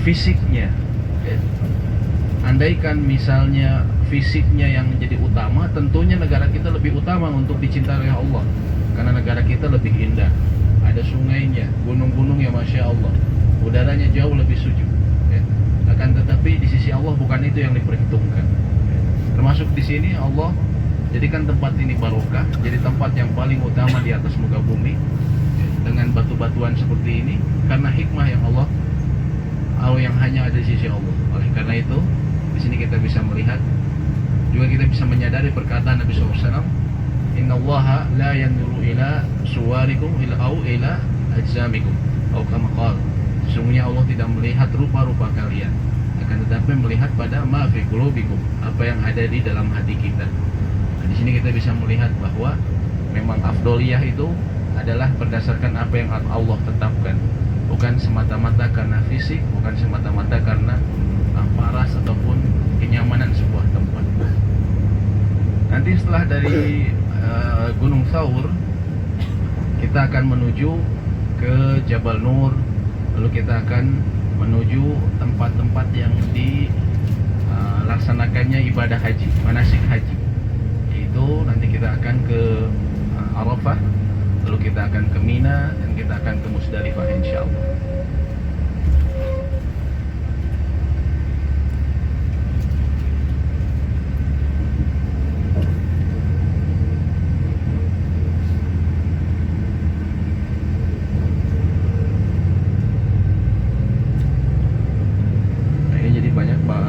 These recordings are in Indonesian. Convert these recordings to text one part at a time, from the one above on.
fisiknya, ya. Andaikan misalnya fisiknya yang jadi utama, tentunya negara kita lebih utama untuk dicintai oleh Allah, karena negara kita lebih indah, ada sungainya, gunung-gunung ya Masya Allah, udaranya jauh lebih sejuk, ya. Akan tetapi di sisi Allah bukan itu yang diperhitungkan, ya. Termasuk di sini Allah jadikan tempat ini barokah, jadi tempat yang paling utama di atas muka bumi, ya, dengan batu-batuan seperti ini, karena hikmah yang Allah yang hanya ada di sisi Allah. Oleh karena itu di sini kita bisa melihat, juga kita bisa menyadari perkataan Nabi SAW, Innallaha la yanzuru ila suwarikum ila ajzamikum, atau kama qala, sesungguhnya Allah tidak melihat rupa-rupa kalian, akan tetapi melihat pada ma fi qulubikum, apa yang ada di dalam hati kita. Nah, di sini kita bisa melihat bahwa memang afdoliyah itu adalah berdasarkan apa yang Allah tetapkan, bukan semata-mata karena fisik, bukan semata-mata karena paras ataupun kenyamanan sebuah tempat. Nanti setelah dari Gunung Thawr, kita akan menuju ke Jabal Nur, lalu kita akan menuju tempat-tempat yang dilaksanakannya ibadah haji, manasik haji. Yaitu nanti kita akan ke Arafah, lalu kita akan ke Mina, dan kita akan ke Musdalifah insyaallah.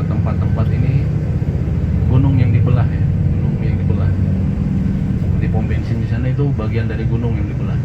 Tempat-tempat ini gunung yang dibelah, ya, gunung yang dibelah. Di pom bensin di sana itu bagian dari gunung yang dibelah.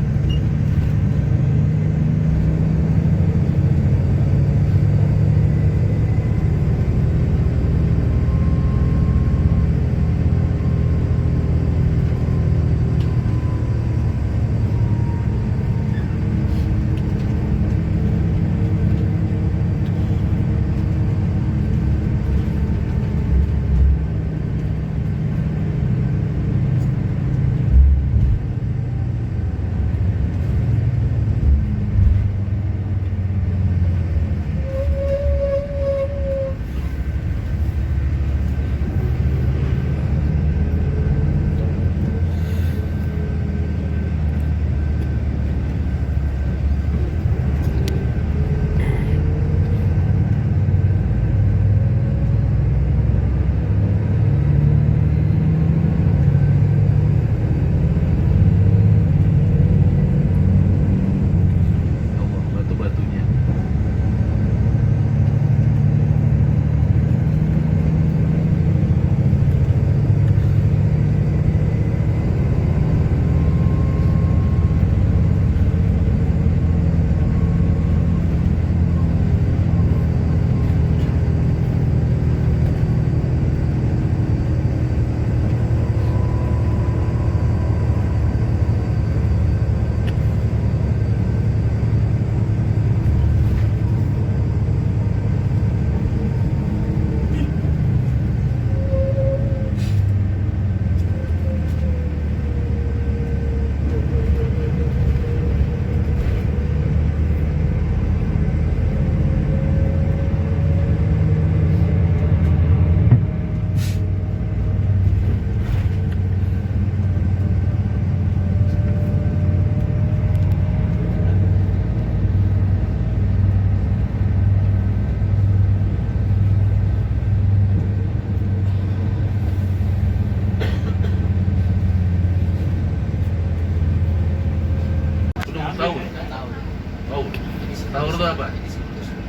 Tawur itu apa?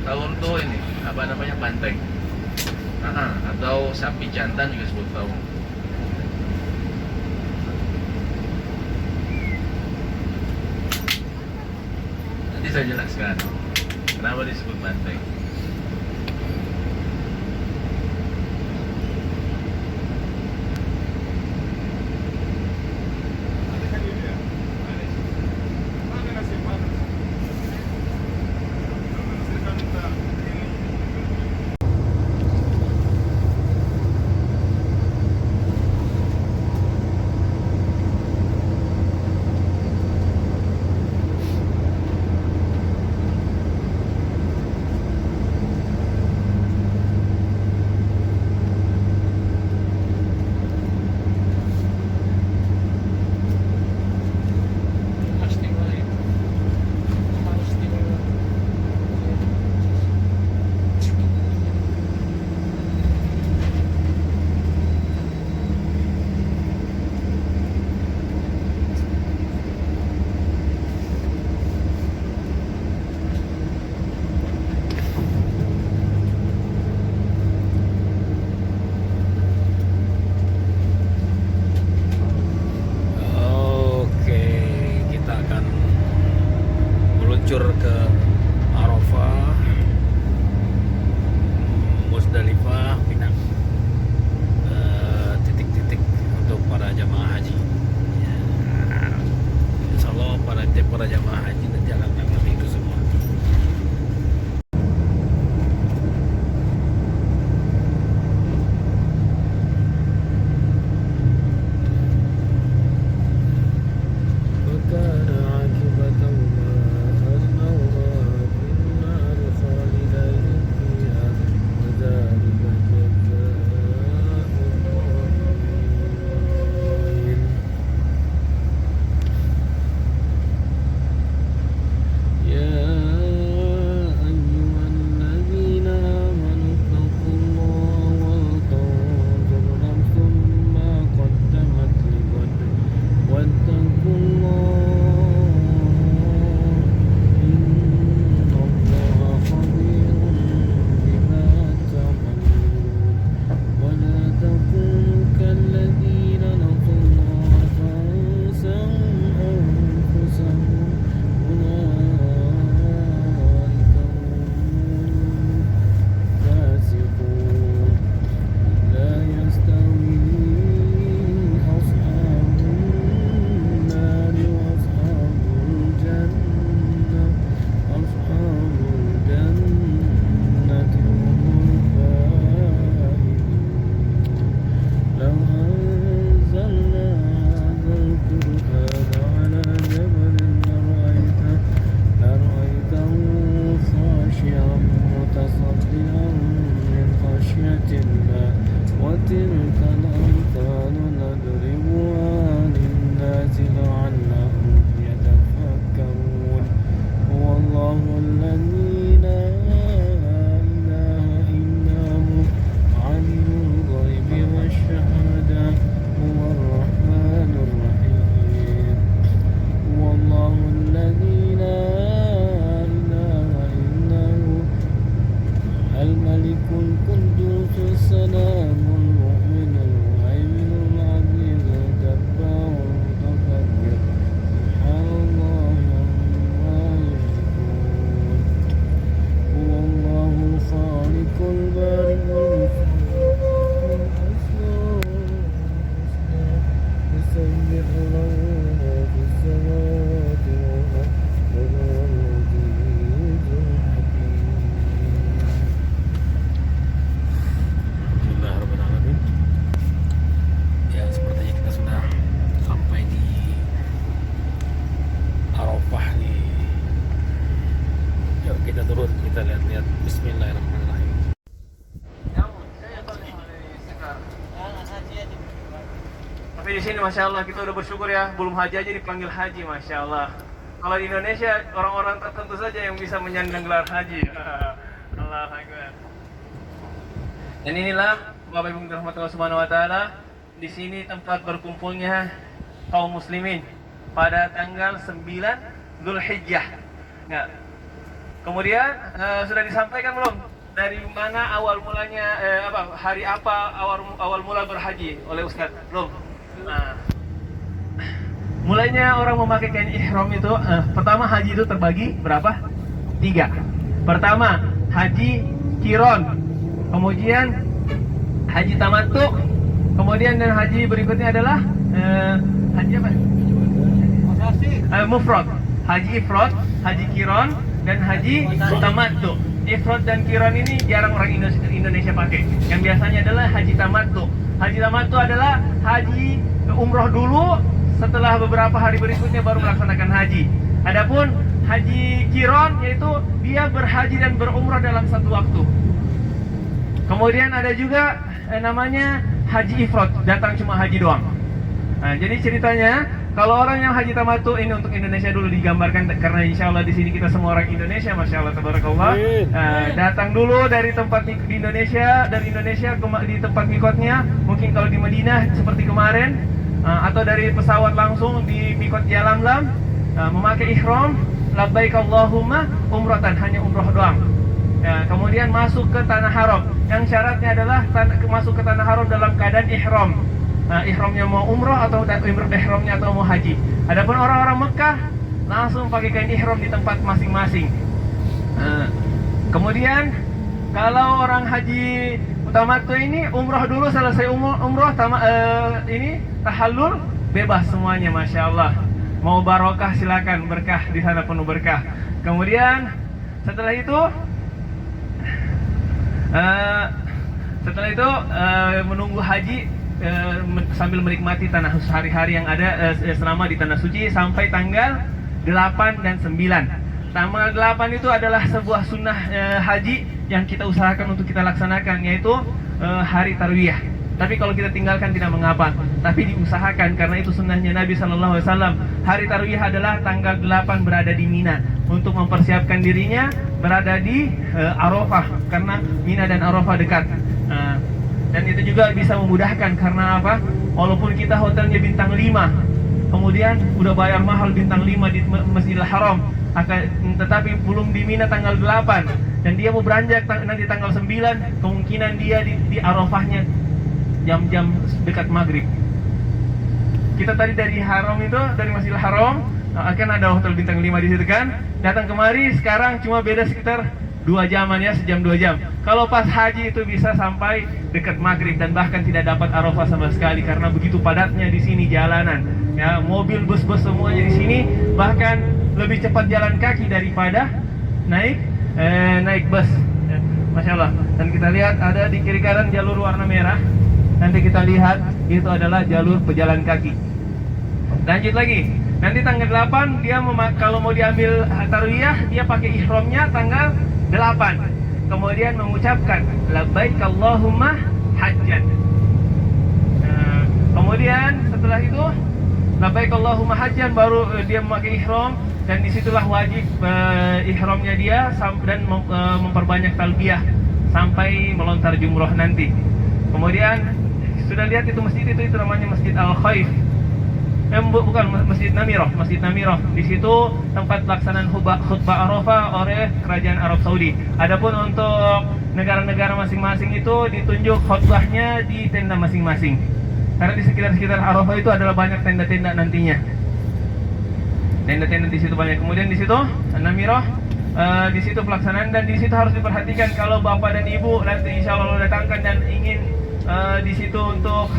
Tawur itu ini, apa namanya, banteng. Atau sapi jantan juga disebut tawur. Nanti saya jelaskan kenapa disebut banteng. الملك القدوس السلام المؤمن المهيمن العزيز الجبار المتكبر سبحان الله عما يشركون هو الله الخالق البارئ المصور يسبح له ما في السماوات والأرض وهو العزيز الحكيم. Alhamdulillahirrahmanirrahim. Ya, sepertinya kita sudah sampai di Arafah nih. Yuk kita turun, kita lihat-lihat. Bismillahirrahmanirrahim. Tapi di sini Masya Allah kita udah bersyukur ya, belum haji aja dipanggil haji, Masya Allah. Kalau di Indonesia orang-orang tertentu saja yang bisa menyandang gelar haji. Allah Akbar. Dan inilah Bapak Ibu rahmatullah subhanahu wa ta'ala, di sini tempat berkumpulnya kaum muslimin pada tanggal 9 Dzulhijjah. Nah, kemudian sudah disampaikan belum dari mana awal mulanya hari apa awal mula berhaji oleh Ustaz? Belum. Nah, mulainya orang memakai kain ihram itu pertama haji itu terbagi berapa? 3. Pertama haji qiron, kemudian haji tamattu, kemudian dan haji berikutnya adalah haji apa? Mufrad. Haji ifrad, haji qiron, dan haji tamattu. Ifrad dan qiron ini jarang orang Indonesia pakai. Yang biasanya adalah haji tamattu. Haji tamattu adalah haji umroh dulu, setelah beberapa hari berikutnya baru melaksanakan haji. Adapun haji qiron yaitu dia berhaji dan berumroh dalam satu waktu. Kemudian ada juga namanya haji ifrad, datang cuma haji doang. Nah, jadi ceritanya kalau orang yang haji tamattu ini untuk Indonesia dulu digambarkan, karena insya Allah di sini kita semua orang Indonesia, Masya Allah tabarakallah. Datang dulu dari tempat di Indonesia, dari Indonesia di tempat mikotnya, mungkin kalau di Madinah seperti kemarin, atau dari pesawat langsung di mikot Yalamlam, memakai ihram, labbaik Allahumma umratan, hanya umroh doang. Ya, kemudian masuk ke tanah haram. Yang syaratnya adalah masuk ke tanah haram dalam keadaan ihram. Ihramnya mau umroh atau ihramnya atau mau haji. Adapun orang-orang Mekah langsung pakai kain ihram di tempat masing-masing. Kemudian kalau orang haji tamattu ini umroh dulu, selesai umroh ini tahallul, bebas semuanya, Masya Allah. Mau barokah silakan, berkah di sana penuh berkah. Kemudian setelah itu menunggu haji sambil menikmati tanah hari-hari yang ada selama di tanah suci sampai tanggal 8 dan 9. Tanggal 8 itu adalah sebuah sunnah haji yang kita usahakan untuk kita laksanakan, yaitu hari tarwiyah. Tapi kalau kita tinggalkan tidak mengapa, tapi diusahakan karena itu sunnahnya Nabi SAW. Hari tarwiyah adalah tanggal 8 berada di Mina untuk mempersiapkan dirinya berada di Arafah, karena Mina dan Arafah dekat. Dan itu juga bisa memudahkan karena apa? Walaupun kita hotelnya bintang 5, kemudian udah bayar mahal bintang 5 di Masjidil Haram, tetapi belum di Mina tanggal 8, dan dia mau beranjak nanti tanggal 9, kemungkinan dia di Arafahnya jam-jam dekat maghrib. Kita tadi dari Haram itu, dari Masjidil Haram, akan ada hotel bintang 5 di situ kan. Datang kemari sekarang cuma beda sekitar 2 jaman ya, sejam 2 jam. Kalau pas haji itu bisa sampai dekat maghrib dan bahkan tidak dapat Arafah sama sekali karena begitu padatnya di sini jalanan. Ya, mobil, bus-bus semuanya di sini, bahkan lebih cepat jalan kaki daripada naik bus. Ya, Masya Allah. Dan kita lihat ada di kiri kanan jalur warna merah. Nanti kita lihat itu adalah jalur pejalan kaki. Lanjut lagi. Nanti tanggal 8 dia kalau mau diambil tarwiyah, dia pakai ihramnya tanggal 8. Kemudian mengucapkan labbaik Allahumma hajjan. Kemudian setelah itu labbaik Allahumma hajjan baru dia memakai ihram, dan disitulah wajib ihramnya dia dan memperbanyak talbiyah sampai melontar jumroh nanti. Kemudian sudah lihat itu masjid itu namanya Masjid Al-Khaif. bukan Masjid Namiroh. Masjid Namiroh di situ tempat pelaksanaan khutbah Arafah oleh kerajaan Arab Saudi. Adapun untuk negara-negara masing-masing itu ditunjuk khutbahnya di tenda masing-masing. Karena di sekitar Arafah itu adalah banyak tenda-tenda nantinya. Tenda-tenda di situ banyak. Kemudian di situ Namiroh, di situ pelaksanaan, dan di situ harus diperhatikan kalau bapak dan ibu nanti insya Allah datangkan dan ingin di situ untuk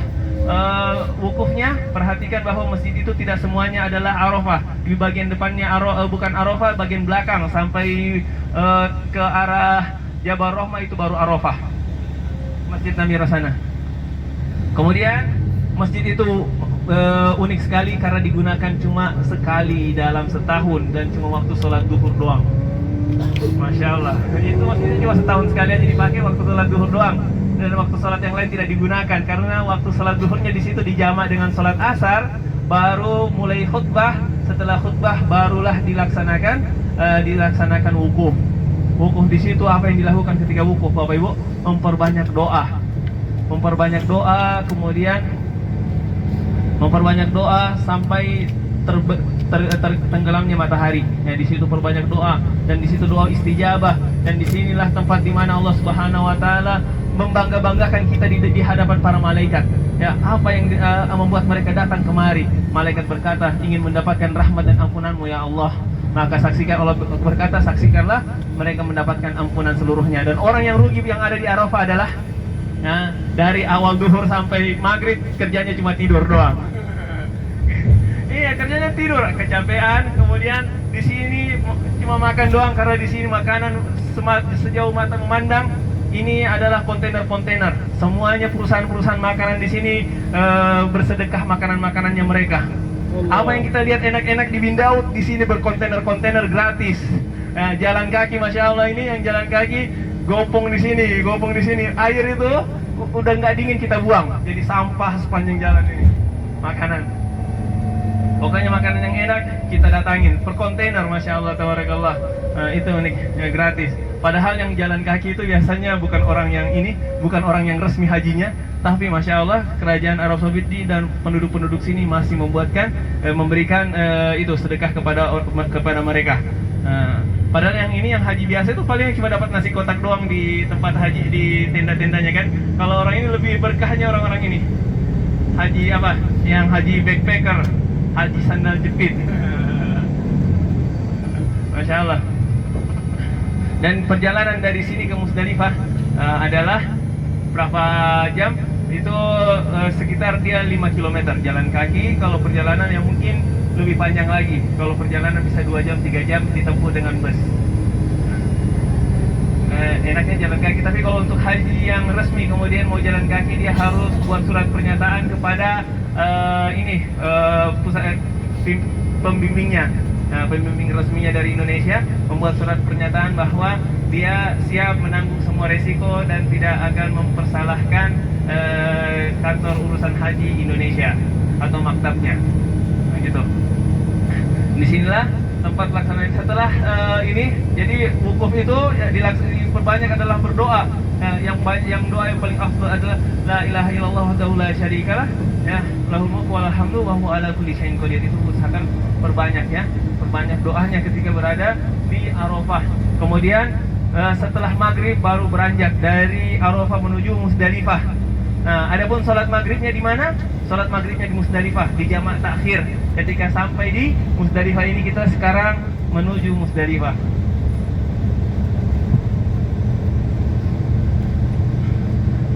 wukufnya, perhatikan bahwa masjid itu tidak semuanya adalah Arafah. Di bagian depannya bukan Arafah, bagian belakang sampai ke arah Jabal Rahmah itu baru Arafah. Masjid Namiroh sana. Kemudian masjid itu unik sekali karena digunakan cuma sekali dalam setahun dan cuma waktu sholat duhur doang. Masya Allah. Itu masjidnya cuma setahun sekali aja dipakai waktu sholat duhur doang. Dan waktu sholat yang lain tidak digunakan karena waktu sholat duhurnya di situ dijamak dengan sholat asar, baru mulai khutbah. Setelah khutbah barulah dilaksanakan wukuf. Wukuf di situ apa yang dilakukan ketika wukuf, Bapak Ibu? Memperbanyak doa, kemudian memperbanyak doa sampai tenggelamnya matahari. Ya, di situ perbanyak doa, dan di situ doa istijabah, dan disinilah tempat di mana Allah Subhanahu Wa Taala membangga-banggakan kita di hadapan para malaikat. Ya, apa yang membuat mereka datang kemari? Malaikat berkata, ingin mendapatkan rahmat dan ampunanmu ya Allah. Maka saksikan, Allah berkata, saksikanlah mereka mendapatkan ampunan seluruhnya. Dan orang yang rugi yang ada di Arafah adalah dari awal duhur sampai maghrib kerjanya cuma tidur doang. Iya, kerjanya tidur, kecapean. Kemudian di sini cuma makan doang karena di sini makanan sejauh mata memandang ini adalah kontainer-kontainer. Semuanya perusahaan-perusahaan makanan di sini bersedekah makanan-makanannya mereka. Apa yang kita lihat enak-enak di Bin Daud, di sini berkontainer-kontainer gratis. Jalan kaki, Masya Allah, ini yang jalan kaki gopong di sini. Air itu udah nggak dingin kita buang, jadi sampah sepanjang jalan ini. Makanan, pokoknya makanan yang enak kita datangin per kontainer, Masya Allah, tabarakallah. Itu unik, ya, gratis. Padahal yang jalan kaki itu biasanya bukan orang yang resmi hajinya, tapi Masya Allah kerajaan Arab Saudi dan penduduk-penduduk sini masih memberikan itu sedekah kepada mereka. Padahal yang ini yang haji biasa itu paling cuma dapat nasi kotak doang di tempat haji, di tenda-tendanya kan. Kalau orang ini lebih berkahnya orang-orang ini. Haji apa? Yang haji backpacker, haji sandal jepit. Masya Allah. Dan perjalanan dari sini ke Musdalifah adalah berapa jam? Itu sekitar dia 5 km jalan kaki. Kalau perjalanan yang mungkin lebih panjang lagi. Kalau perjalanan bisa 2 jam, 3 jam ditempuh dengan bus. Enaknya jalan kaki. Tapi kalau untuk haji yang resmi kemudian mau jalan kaki, dia harus buat surat pernyataan kepada pusat pembimbingnya. Pembimbing resminya dari Indonesia membuat surat pernyataan bahwa dia siap menanggung semua resiko dan tidak akan mempersalahkan kantor urusan haji Indonesia atau maktabnya. Gitu. Disinilah tempat pelaksanaan setelah ini. Jadi wukuf itu ya, diperbanyak adalah berdoa. Yang doa yang paling afdal adalah la ilaha illallah wahdahu la syarikalah, ya, lahul mulku wa lahul hamdu wa huwa ala kulli syai'in qadir. Itu usahakan perbanyak, ya, perbanyak doanya ketika berada di Arafah. Kemudian setelah maghrib baru beranjak dari Arafah menuju Musdalifah. Nah, adapun sholat maghribnya di mana? Sholat maghribnya di Musdalifah, di jamak takhir. Ketika sampai di Musdalifah ini, kita sekarang menuju Musdalifah.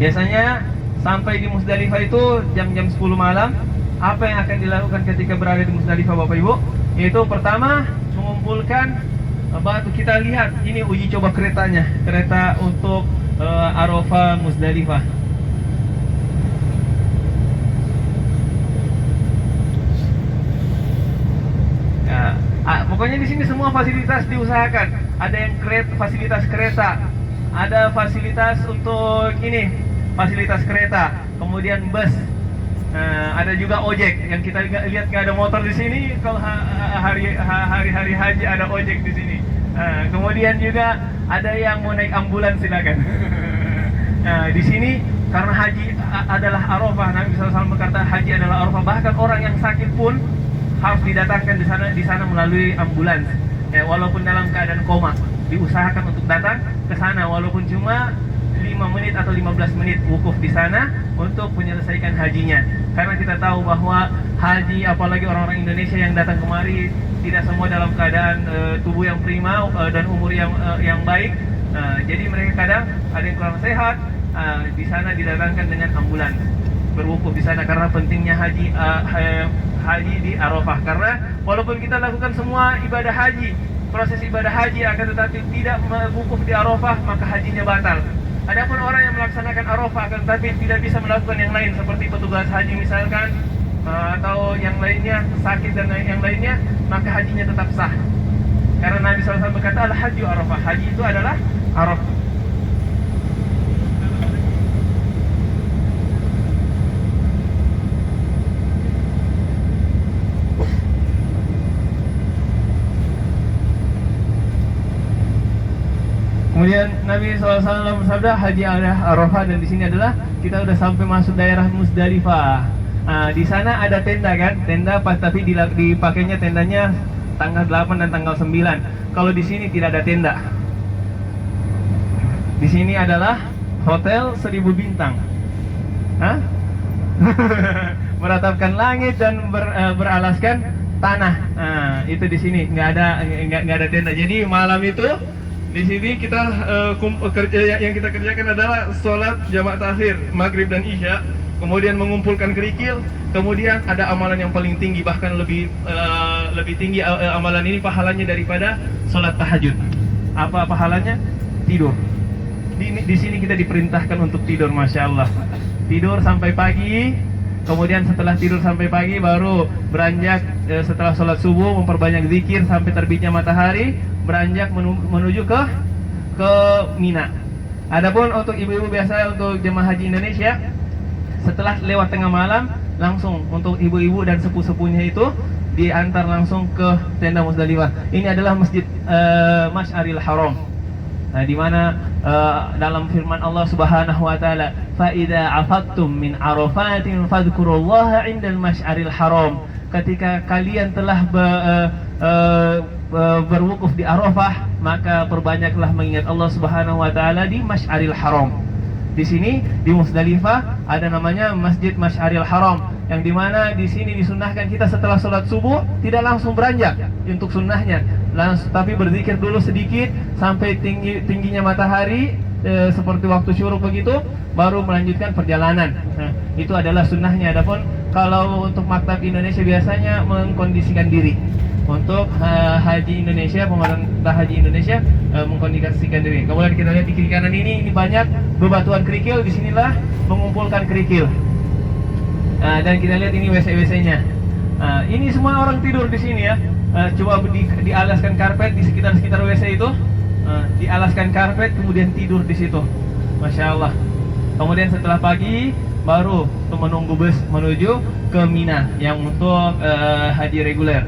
Biasanya sampai di Musdalifah itu jam-jam 10 malam. Apa yang akan dilakukan ketika berada di Musdalifah, Bapak Ibu? Yaitu pertama mengumpulkan batu. Kita lihat ini uji coba keretanya, kereta untuk Arafah Musdalifah. Pokoknya di sini semua fasilitas diusahakan. Ada yang fasilitas kereta, ada fasilitas untuk ini, fasilitas kereta, kemudian bus, ada juga ojek. Yang kita lihat nggak ada motor di sini. Kalau hari haji ada ojek di sini. Kemudian juga ada yang mau naik ambulans, silakan. Nah, di sini karena haji adalah Arafah. Nabi SAW berkata haji adalah Arafah. Bahkan orang yang sakit pun harus didatangkan di sana melalui ambulans. Ya, walaupun dalam keadaan koma, diusahakan untuk datang ke sana walaupun cuma 5 menit atau 15 menit wukuf di sana untuk menyelesaikan hajinya. Karena kita tahu bahwa haji, apalagi orang-orang Indonesia yang datang kemari, tidak semua dalam keadaan tubuh yang prima dan umur yang baik. Jadi mereka kadang ada yang kurang sehat. Di sana didatangkan dengan ambulans berwukuf di sana karena pentingnya haji di Arafah. Karena walaupun kita lakukan semua ibadah haji, proses ibadah haji, akan tetapi tidak wukuf di Arafah, maka hajinya batal. Adapun orang yang melaksanakan Arafah akan tetapi tidak bisa melakukan yang lain seperti petugas haji misalkan, atau yang lainnya, sakit dan yang lainnya, maka hajinya tetap sah. Karena Nabi SAW berkata al-hajju Arafah, haji itu adalah Arafah. Kemudian Nabi SAW bersabda haji adalah Arafah, dan di sini adalah kita udah sampai masuk daerah Musdalifah. Di sana ada tenda kan, tenda tapi dipakainya tendanya tanggal 8 dan tanggal 9. Kalau di sini tidak ada tenda. Di sini adalah hotel 1000 bintang. Meratapkan langit dan beralaskan tanah. Itu di sini nggak ada tenda. Jadi malam itu di sini kita yang kita kerjakan adalah sholat jamaah takhir maghrib dan isya, kemudian mengumpulkan kerikil, kemudian ada amalan yang paling tinggi, bahkan lebih tinggi amalan ini pahalanya daripada sholat tahajud. Apa pahalanya? Tidur. Di sini kita diperintahkan untuk tidur, masya Allah. Tidur sampai pagi, kemudian setelah tidur sampai pagi baru beranjak setelah sholat subuh memperbanyak zikir sampai terbitnya matahari, beranjak menuju ke Mina. Adapun untuk ibu-ibu biasa, untuk jemaah haji Indonesia, setelah lewat tengah malam langsung untuk ibu-ibu dan sepuh-sepuhnya itu diantar langsung ke tenda Musdalifah. Ini adalah masjid Masy'aril Haram. Di mana dalam firman Allah Subhanahu wa taala, "Fa idza afattum min arafatin fadhkurullaha 'indal Masy'aril Haram." Ketika kalian telah berwukuf di Arafah, maka perbanyaklah mengingat Allah Subhanahu wa taala di Masy'aril Haram. Di sini di Musdalifah ada namanya Masjid Masy'aril Haram, yang dimana di sini disunahkan kita setelah sholat subuh tidak langsung beranjak untuk sunnahnya, tapi berzikir dulu sedikit sampai tingginya matahari seperti waktu syuruk begitu, baru melanjutkan perjalanan. Itu adalah sunnahnya. Adapun kalau untuk maktab Indonesia biasanya mengkondisikan diri. Untuk haji Indonesia, pemerintah haji Indonesia mengkondisikan diri. Kemudian kita lihat di kiri kanan ini banyak bebatuan kerikil. Disinilah mengumpulkan kerikil. Dan kita lihat ini WC-WC-nya. Ini semua orang tidur di sini ya. Coba dialaskan karpet di sekitar WC itu. Dialaskan karpet kemudian tidur di situ. Masya Allah. Kemudian setelah pagi baru menunggu bus menuju ke Mina yang untuk haji reguler,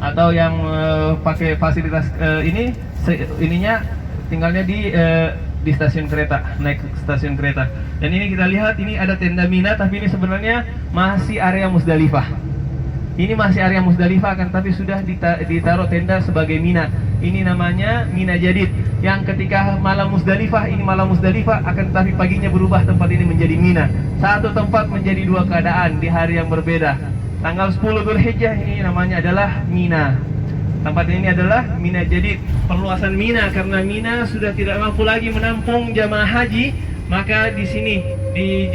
atau yang pakai fasilitas ininya tinggalnya di stasiun kereta, naik stasiun kereta. Dan ini kita lihat ini ada tenda Mina, tapi ini sebenarnya masih area Musdalifah. Ini masih area Musdalifah kan, tapi sudah ditaruh tenda sebagai Mina. Ini namanya Mina Jadid, yang ketika malam Musdalifah, ini malam Musdalifah, akan tetapi paginya berubah tempat ini menjadi Mina. Satu tempat menjadi dua keadaan di hari yang berbeda. Tanggal 10 Dzulhijjah ini namanya adalah Mina. Tempat ini adalah Mina Jadid, perluasan Mina, karena Mina sudah tidak mampu lagi menampung jamaah haji, maka di sini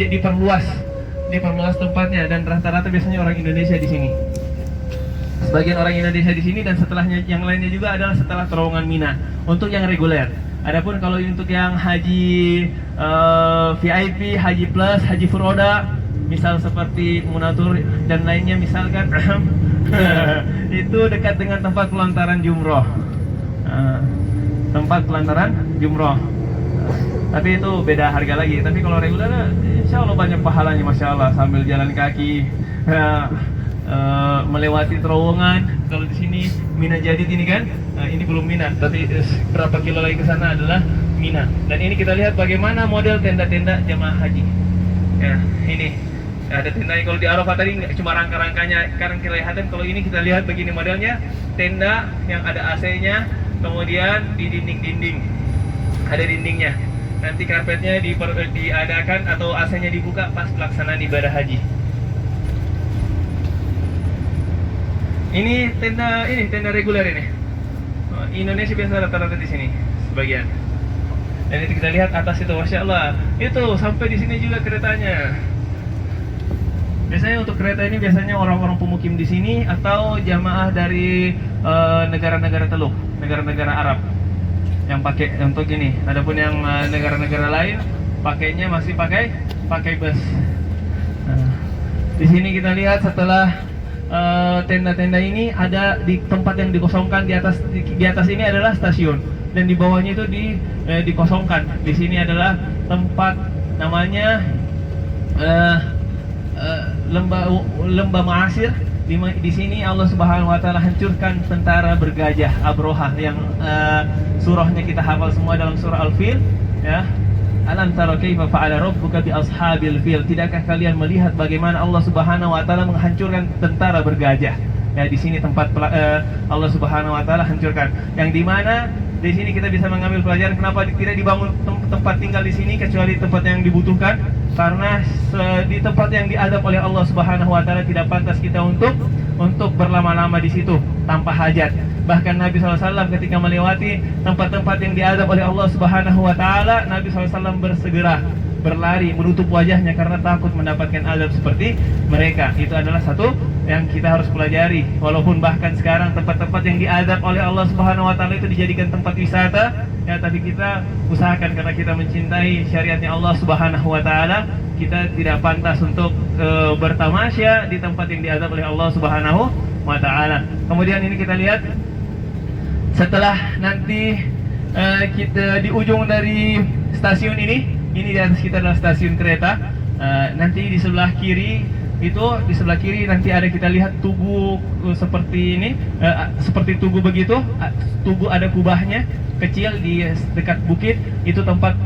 diperluas tempatnya, dan rata-rata biasanya orang Indonesia di sini. Sebagian orang Indonesia di sini, dan setelahnya yang lainnya juga adalah setelah terowongan Mina untuk yang reguler. Adapun kalau untuk yang haji VIP, haji plus, haji furoda, misal seperti Munatur dan lainnya misalkan itu dekat dengan tempat pelantaran jumroh, tapi itu beda harga lagi. Tapi kalau reguler insya Allah banyak pahalanya, masya Allah, sambil jalan kaki melewati terowongan. Kalau di sini Mina Jadid ini kan, ini belum Mina, tapi berapa kilo lagi ke sana adalah Mina. Dan ini kita lihat bagaimana model tenda-tenda jamaah haji. Ya, ini ada tenda. Kalau di Arafah tadi nggak cuma rangka-rangkanya, sekarang kelihatan. Kalau ini kita lihat begini modelnya, tenda yang ada AC-nya, kemudian di dinding-dinding ada dindingnya. Nanti karpetnya diadakan atau AC-nya dibuka pas pelaksanaan ibadah haji. Ini tenda reguler ini. Indonesia biasa rata-rata di sini sebagian. Dan itu kita lihat atas itu, masya Allah, itu sampai di sini juga keretanya. Biasanya untuk kereta ini biasanya orang-orang pemukim di sini atau jamaah dari negara-negara Teluk, negara-negara Arab yang pakai untuk ini. Adapun yang negara-negara lain pakainya masih pakai bus. Nah, di sini kita lihat setelah tenda-tenda ini ada di tempat yang dikosongkan di atas ini adalah stasiun dan di bawahnya itu dikosongkan. Di sini adalah tempat namanya lembah Ma'asir. Di sini Allah Subhanahu wa taala hancurkan tentara bergajah Abroha yang surahnya kita hafal semua dalam surah Al-Fil, ya. Alam tara kaifa fa'ala rabbuka bi ashabil fil. Tidakkah kalian melihat bagaimana Allah Subhanahu wa taala menghancurkan tentara bergajah? Ya, di sini tempat Allah Subhanahu wa taala hancurkan. Yang di mana di sini kita bisa mengambil pelajaran kenapa tidak dibangun tempat tinggal di sini kecuali tempat yang dibutuhkan. Karena di tempat yang diadab oleh Allah Subhanahu wa taala tidak pantas kita untuk berlama-lama di situ tanpa hajat. Bahkan Nabi SAW ketika melewati tempat-tempat yang diadab oleh Allah Subhanahu wa taala, Nabi SAW bersegera berlari menutup wajahnya karena takut mendapatkan azab seperti mereka. Itu adalah satu yang kita harus pelajari. Walaupun bahkan sekarang tempat-tempat yang diadab oleh Allah Subhanahu wa taala itu dijadikan tempat wisata, ya, tapi kita usahakan karena kita mencintai syariatnya Allah Subhanahu wa taala, kita tidak pantas untuk bertamasya di tempat yang diadab oleh Allah Subhanahu wa taala. Kemudian ini kita lihat setelah nanti kita di ujung dari stasiun ini di atas kita adalah stasiun kereta. Nanti di sebelah kiri nanti ada kita lihat tugu seperti ini, seperti tugu begitu. Tugu ada kubahnya kecil di dekat bukit. Itu tempat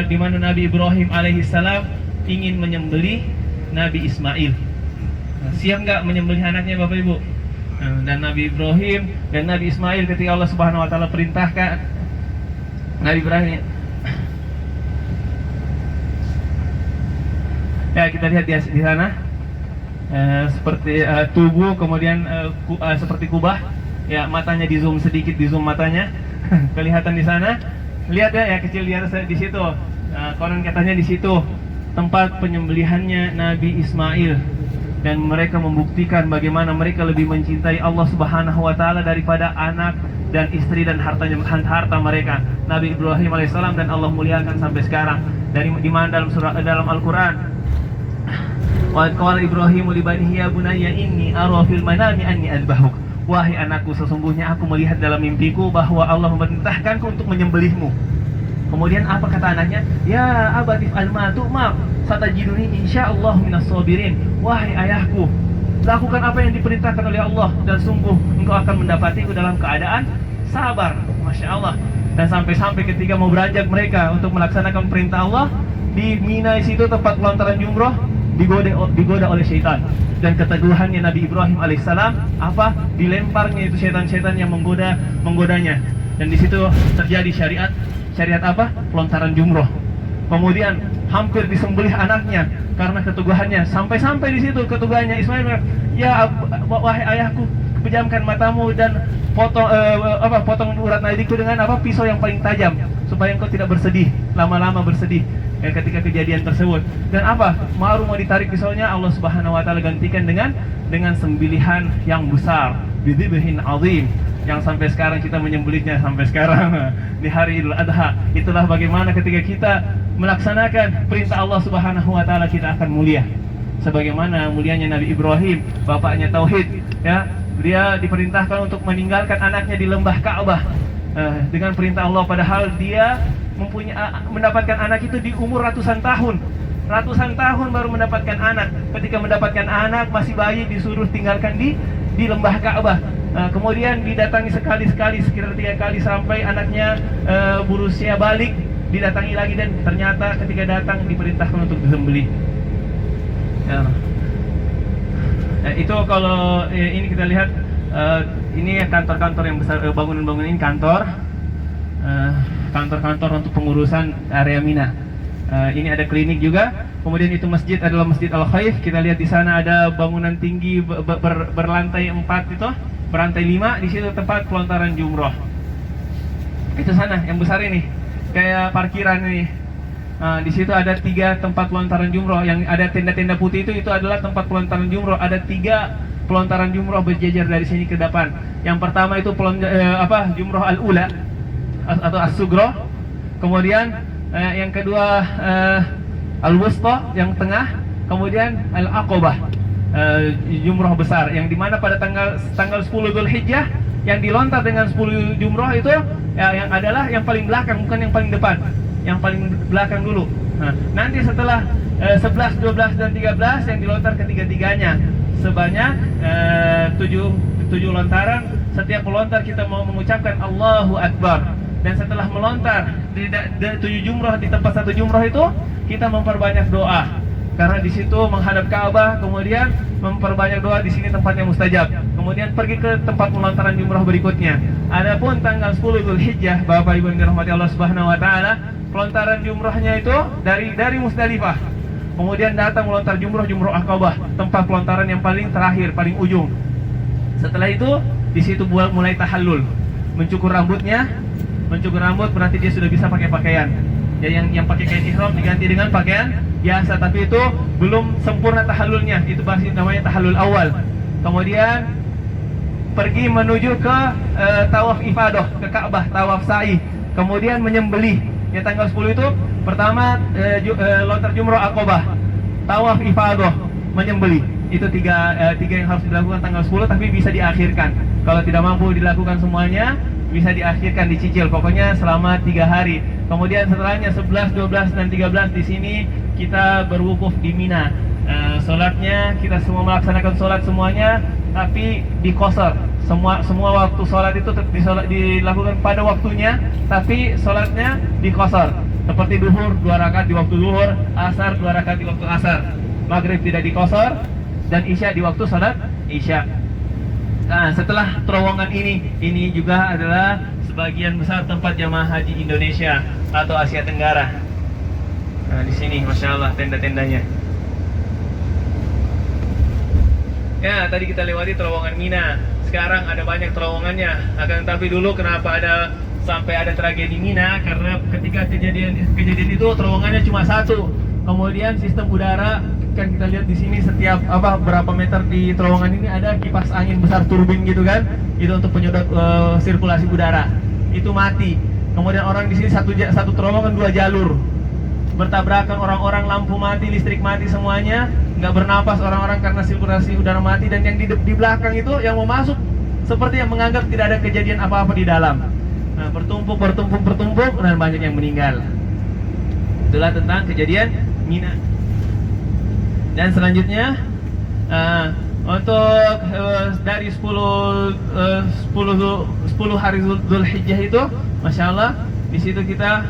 di mana Nabi Ibrahim alaihissalam ingin menyembelih Nabi Ismail. Siap nggak menyembelih anaknya Bapak Ibu? Dan Nabi Ibrahim dan Nabi Ismail ketika Allah Subhanahu wa taala perintahkan Nabi Ibrahim, ya kita lihat di sana seperti tubuh, kemudian seperti kubah, ya, matanya di zoom sedikit, di zoom matanya kelihatan di sana. Lihat ya kecil di atas di situ. Konon katanya di situ tempat penyembelihannya Nabi Ismail. Dan mereka membuktikan bagaimana mereka lebih mencintai Allah Subhanahu wa taala daripada anak dan istri dan harta mereka. Nabi Ibrahim alaihissalam dan Allah muliakan sampai sekarang. Dari di mana dalam Al-Qur'an, wa qala Ibrahim li banihi ya bunayya inni ara fil manami anni adbahuk. Wahai anakku, sesungguhnya aku melihat dalam mimpiku bahwa Allah memerintahkanku untuk menyembelihmu. Kemudian apa kata anaknya? Ya abatif al-matu ma satajiduni insyaallah minas sabirin. Wahai ayahku, lakukan apa yang diperintahkan oleh Allah dan sungguh engkau akan mendapatiku dalam keadaan sabar. Masya Allah. Dan sampai-sampai ketika mau beranjak mereka untuk melaksanakan perintah Allah di Mina situ tempat pelontaran jumroh, digoda oleh syaitan. Dan keteguhannya Nabi Ibrahim alaihissalam apa? Dilemparnya itu syaitan-syaitan yang menggodanya. Dan di situ terjadi syariat apa? Pelontaran jumroh. Kemudian hampir disembelih anaknya karena keteguhannya. Sampai-sampai di situ keteguhannya Ismail, ya wahai ayahku, pejamkan matamu dan potong urat nadiku dengan pisau yang paling tajam supaya engkau tidak bersedih, lama-lama bersedih ketika kejadian tersebut. Dan baru mau ditarik pisaunya, Allah Subhanahu wa taala gantikan dengan sembelihan yang besar, bidzibhin azim, yang sampai sekarang kita menyembelihnya sampai sekarang di hari Idul Adha. Itulah bagaimana ketika kita melaksanakan perintah Allah Subhanahu wa taala kita akan mulia. Sebagaimana mulianya Nabi Ibrahim, bapaknya tauhid, ya. Dia diperintahkan untuk meninggalkan anaknya di lembah Ka'bah dengan perintah Allah, padahal dia mendapatkan anak itu di umur ratusan tahun baru mendapatkan anak. Ketika mendapatkan anak masih bayi disuruh tinggalkan di lembah Ka'bah. Kemudian didatangi sekali-sekali, sekitar 3 kali sampai anaknya berusia balik, didatangi lagi dan ternyata ketika datang diperintahkan untuk disembelih. Ya. Itu kalau ini kita lihat ini kantor-kantor yang besar, bangunan-bangunan ini kantor. Kantor-kantor untuk pengurusan area Mina. Ini ada klinik juga. Kemudian itu masjid adalah Masjid Al Khaif. Kita lihat di sana ada bangunan tinggi berlantai 4 itu, berantai 5. Di situ tempat pelontaran jumroh. Itu sana yang besar ini, kayak parkiran ini. Di situ ada 3 tempat pelontaran jumroh. Yang ada tenda-tenda putih itu adalah tempat pelontaran jumroh. Ada 3 pelontaran jumroh berjejer dari sini ke depan. Yang pertama itu jumroh al-ula atau as-sugro. Kemudian yang kedua al-wusta yang tengah. Kemudian al-aqobah, jumroh besar, yang dimana pada tanggal 10 Dzulhijjah yang dilontar dengan 10 jumroh itu yang adalah yang paling belakang, bukan yang paling depan, yang paling belakang dulu. Nanti setelah 11, 12 dan 13 yang dilontar ketiga-tiganya sebanyak 7 lontaran. Setiap melontar kita mau mengucapkan Allahu Akbar. Dan setelah melontar di 7 jumroh di tempat 1 jumroh itu, kita memperbanyak doa karena di situ menghadap Ka'bah. Kemudian memperbanyak doa, di sini tempatnya mustajab. Kemudian pergi ke tempat melontaran jumroh berikutnya. Adapun tanggal 10 Dzulhijjah, Bapak Ibu yang dirahmati Allah Subhanahu wa taala, pelontaran jumrohnya itu dari Musdalifah. Kemudian datang melontar jumroh Aqabah, tempat pelontaran yang paling terakhir, paling ujung. Setelah itu di situ mulai tahallul, mencukur rambutnya. Mencukur rambut berarti dia sudah bisa pakai pakaian. Ya, yang pakai kain ihram diganti dengan pakaian biasa, tapi itu belum sempurna tahallulnya. Itu masih namanya tahallul awal. Kemudian pergi menuju ke tawaf ifadah, ke Ka'bah, tawaf sa'i. Kemudian menyembelih. Ya, tanggal 10 itu pertama lontar jumroh Aqabah, tawaf ifadah, menyembelih. Itu tiga yang harus dilakukan tanggal 10, tapi bisa diakhirkan. Kalau tidak mampu dilakukan semuanya, bisa diakhirkan, dicicil. Pokoknya selama 3 hari. Kemudian setelahnya 11, 12 dan 13 di sini kita berwukuf di Mina. Sholatnya kita semua melaksanakan sholat semuanya, tapi dikosor. Semua waktu sholat itu dilakukan pada waktunya, tapi sholatnya dikosor. Seperti duhur 2 rakaat di waktu duhur, asar 2 rakaat di waktu asar, maghrib tidak dikosor, dan isya di waktu sholat isya. Nah, setelah terowongan ini juga adalah sebagian besar tempat jamaah haji Indonesia atau Asia Tenggara. Nah, di sini masya Allah tenda-tendanya. Ya, tadi kita lewati terowongan Mina. Sekarang ada banyak terowongannya. Akan tetapi dulu kenapa sampai ada tragedi Mina? Karena ketika kejadian itu terowongannya cuma 1. Kemudian sistem udara, kan kita lihat di sini setiap berapa meter di terowongan ini ada kipas angin besar, turbin gitu kan, itu untuk penyedot sirkulasi udara, itu mati. Kemudian orang di sini satu terowongan 2 jalur bertabrakan, orang-orang, lampu mati, listrik mati, semuanya nggak bernapas orang-orang karena sirkulasi udara mati. Dan yang di belakang itu yang mau masuk seperti yang menganggap tidak ada kejadian apa-apa di dalam. Nah, bertumpuk dan banyak yang meninggal. Itulah tentang kejadian Mina. Dan selanjutnya untuk dari 10 hari Dzulhijjah itu, masya Allah, di situ kita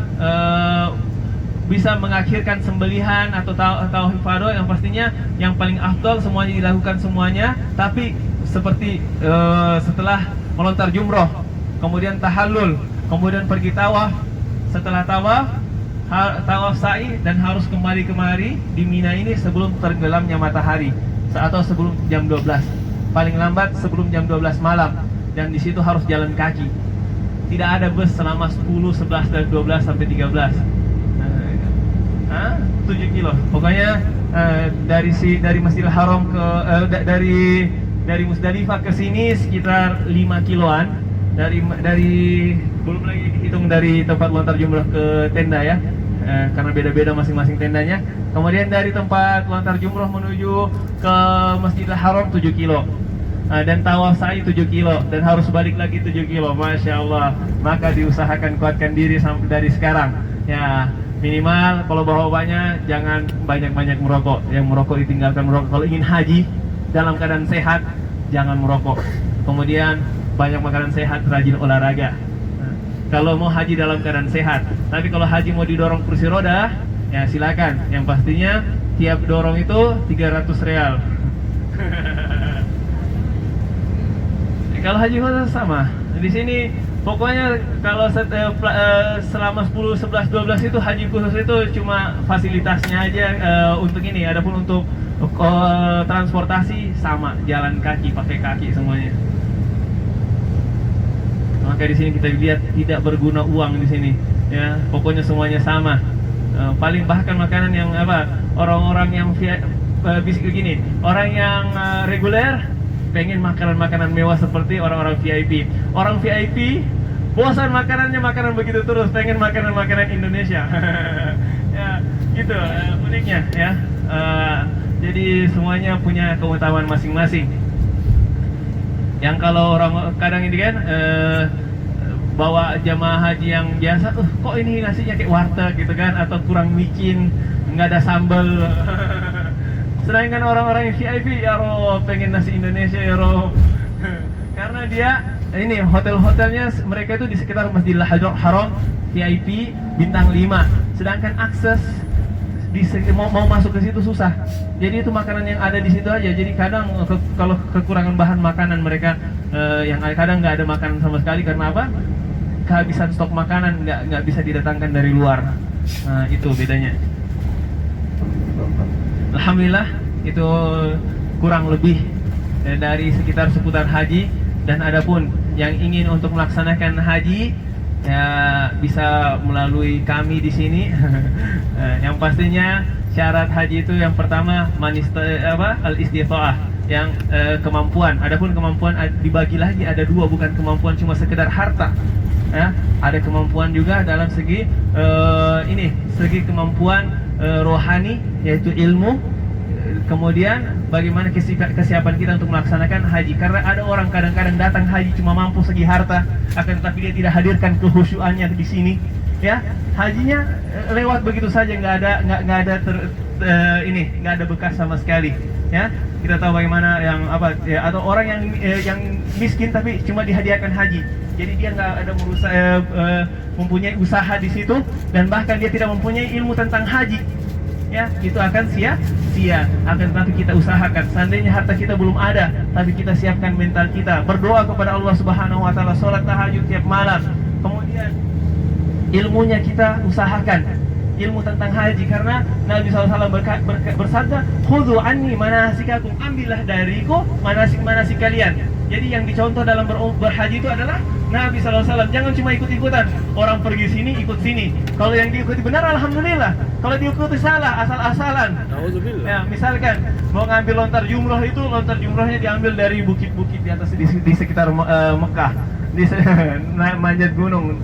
bisa mengakhirkan sembelihan atau tawaf ifadah, yang pastinya yang paling afdal semuanya dilakukan semuanya, tapi seperti setelah melontar jumroh, kemudian tahallul, kemudian pergi tawaf, setelah tawaf sa'i, dan harus kembali kemari di Mina ini sebelum tenggelamnya matahari atau sebelum jam 12, paling lambat sebelum jam 12 malam. Dan di situ harus jalan kaki, tidak ada bus selama 10, 11 dan 12 sampai 13. 7 kilo. Pokoknya dari Masjidil Haram ke dari Musdalifah ke sini sekitar 5 kiloan. Dari belum lagi dihitung dari tempat lontar jumroh ke tenda ya. Karena beda-beda masing-masing tendanya. Kemudian dari tempat lontar jumroh menuju ke Masjidil Haram 7 kilo. Dan tawaf sa'i 7 kilo, dan harus balik lagi 7 kilo. Masya Allah. Maka diusahakan kuatkan diri sampai dari sekarang. Ya, minimal kalau bawa-bawanya jangan banyak-banyak merokok. Yang merokok ditinggalkan merokok. Kalau ingin haji dalam keadaan sehat, jangan merokok. Kemudian banyak makanan sehat, rajin olahraga. Kalau mau haji dalam keadaan sehat. Tapi kalau haji mau didorong kursi roda, ya silakan. Yang pastinya tiap dorong itu 300 real. Kalau haji khusus sama. Di sini pokoknya kalau selama 10, 11, 12 itu haji khusus itu cuma fasilitasnya aja untuk ini. Adapun untuk transportasi sama, jalan kaki, pakai kaki semuanya. Maka di sini kita lihat tidak berguna uang di sini, ya. Pokoknya semuanya sama. Paling bahkan makanan yang orang-orang yang bisa begini, orang yang reguler pengen makanan-makanan mewah seperti orang-orang VIP. Orang VIP bosan makanannya makanan begitu terus, pengen makanan-makanan Indonesia. Ya, gitu uniknya ya. Jadi semuanya punya keutamaan masing-masing. Yang kalau orang kadang ini kan bawa jamaah haji yang biasa, kok ini nasinya kayak warteg gitu kan, atau kurang micin, nggak ada sambal. Sedangkan orang-orang yang VIP ya roh pengen nasi Indonesia ya roh. Karena dia ini hotel-hotelnya mereka itu di sekitar Masjidil Haram VIP bintang 5. Sedangkan akses mau masuk ke situ susah. Jadi itu makanan yang ada di situ aja. Jadi kadang kalau kekurangan bahan makanan mereka yang kadang nggak ada makanan sama sekali karena apa? Kehabisan stok makanan nggak bisa didatangkan dari luar. Nah, itu bedanya. Alhamdulillah itu kurang lebih dari sekitar seputar haji. Dan adapun yang ingin untuk melaksanakan haji ya bisa melalui kami di sini. Yang pastinya syarat haji itu yang pertama al-istitha'ah, yang kemampuan. Adapun kemampuan dibagi lagi ada dua, bukan kemampuan cuma sekedar harta. Ya, ada kemampuan juga dalam segi segi kemampuan rohani, yaitu ilmu. Kemudian bagaimana kesiapan kita untuk melaksanakan haji. Karena ada orang kadang-kadang datang haji cuma mampu segi harta, akan tetapi dia tidak hadirkan kehusyuannya di sini. Ya, hajinya lewat begitu saja, nggak ada nggak ada bekas sama sekali. Ya, kita tahu bagaimana yang atau orang yang miskin tapi cuma dihadiahkan haji. Jadi dia nggak ada mempunyai usaha di situ, dan bahkan dia tidak mempunyai ilmu tentang haji. Ya, itu akan sia-sia. Akan tetapi kita usahakan. Seandainya harta kita belum ada, tapi kita siapkan mental kita, berdoa kepada Allah Subhanahu wa taala, salat tahajud tiap malam. Kemudian ilmunya kita usahakan, ilmu tentang haji, karena Nabi SAW bersabda, khudhu anni manasikakum, ambillah dariku manasik-manasik kalian. Jadi yang dicontoh dalam berhaji itu adalah Nabi SAW. Jangan cuma ikut-ikutan, orang pergi sini ikut sini. Kalau yang diikuti benar alhamdulillah, kalau diikuti salah asal-asalan. Ya, misalkan mau ngambil lontar jumrohnya diambil dari bukit-bukit di atas di sekitar Mekah, di manjat gunung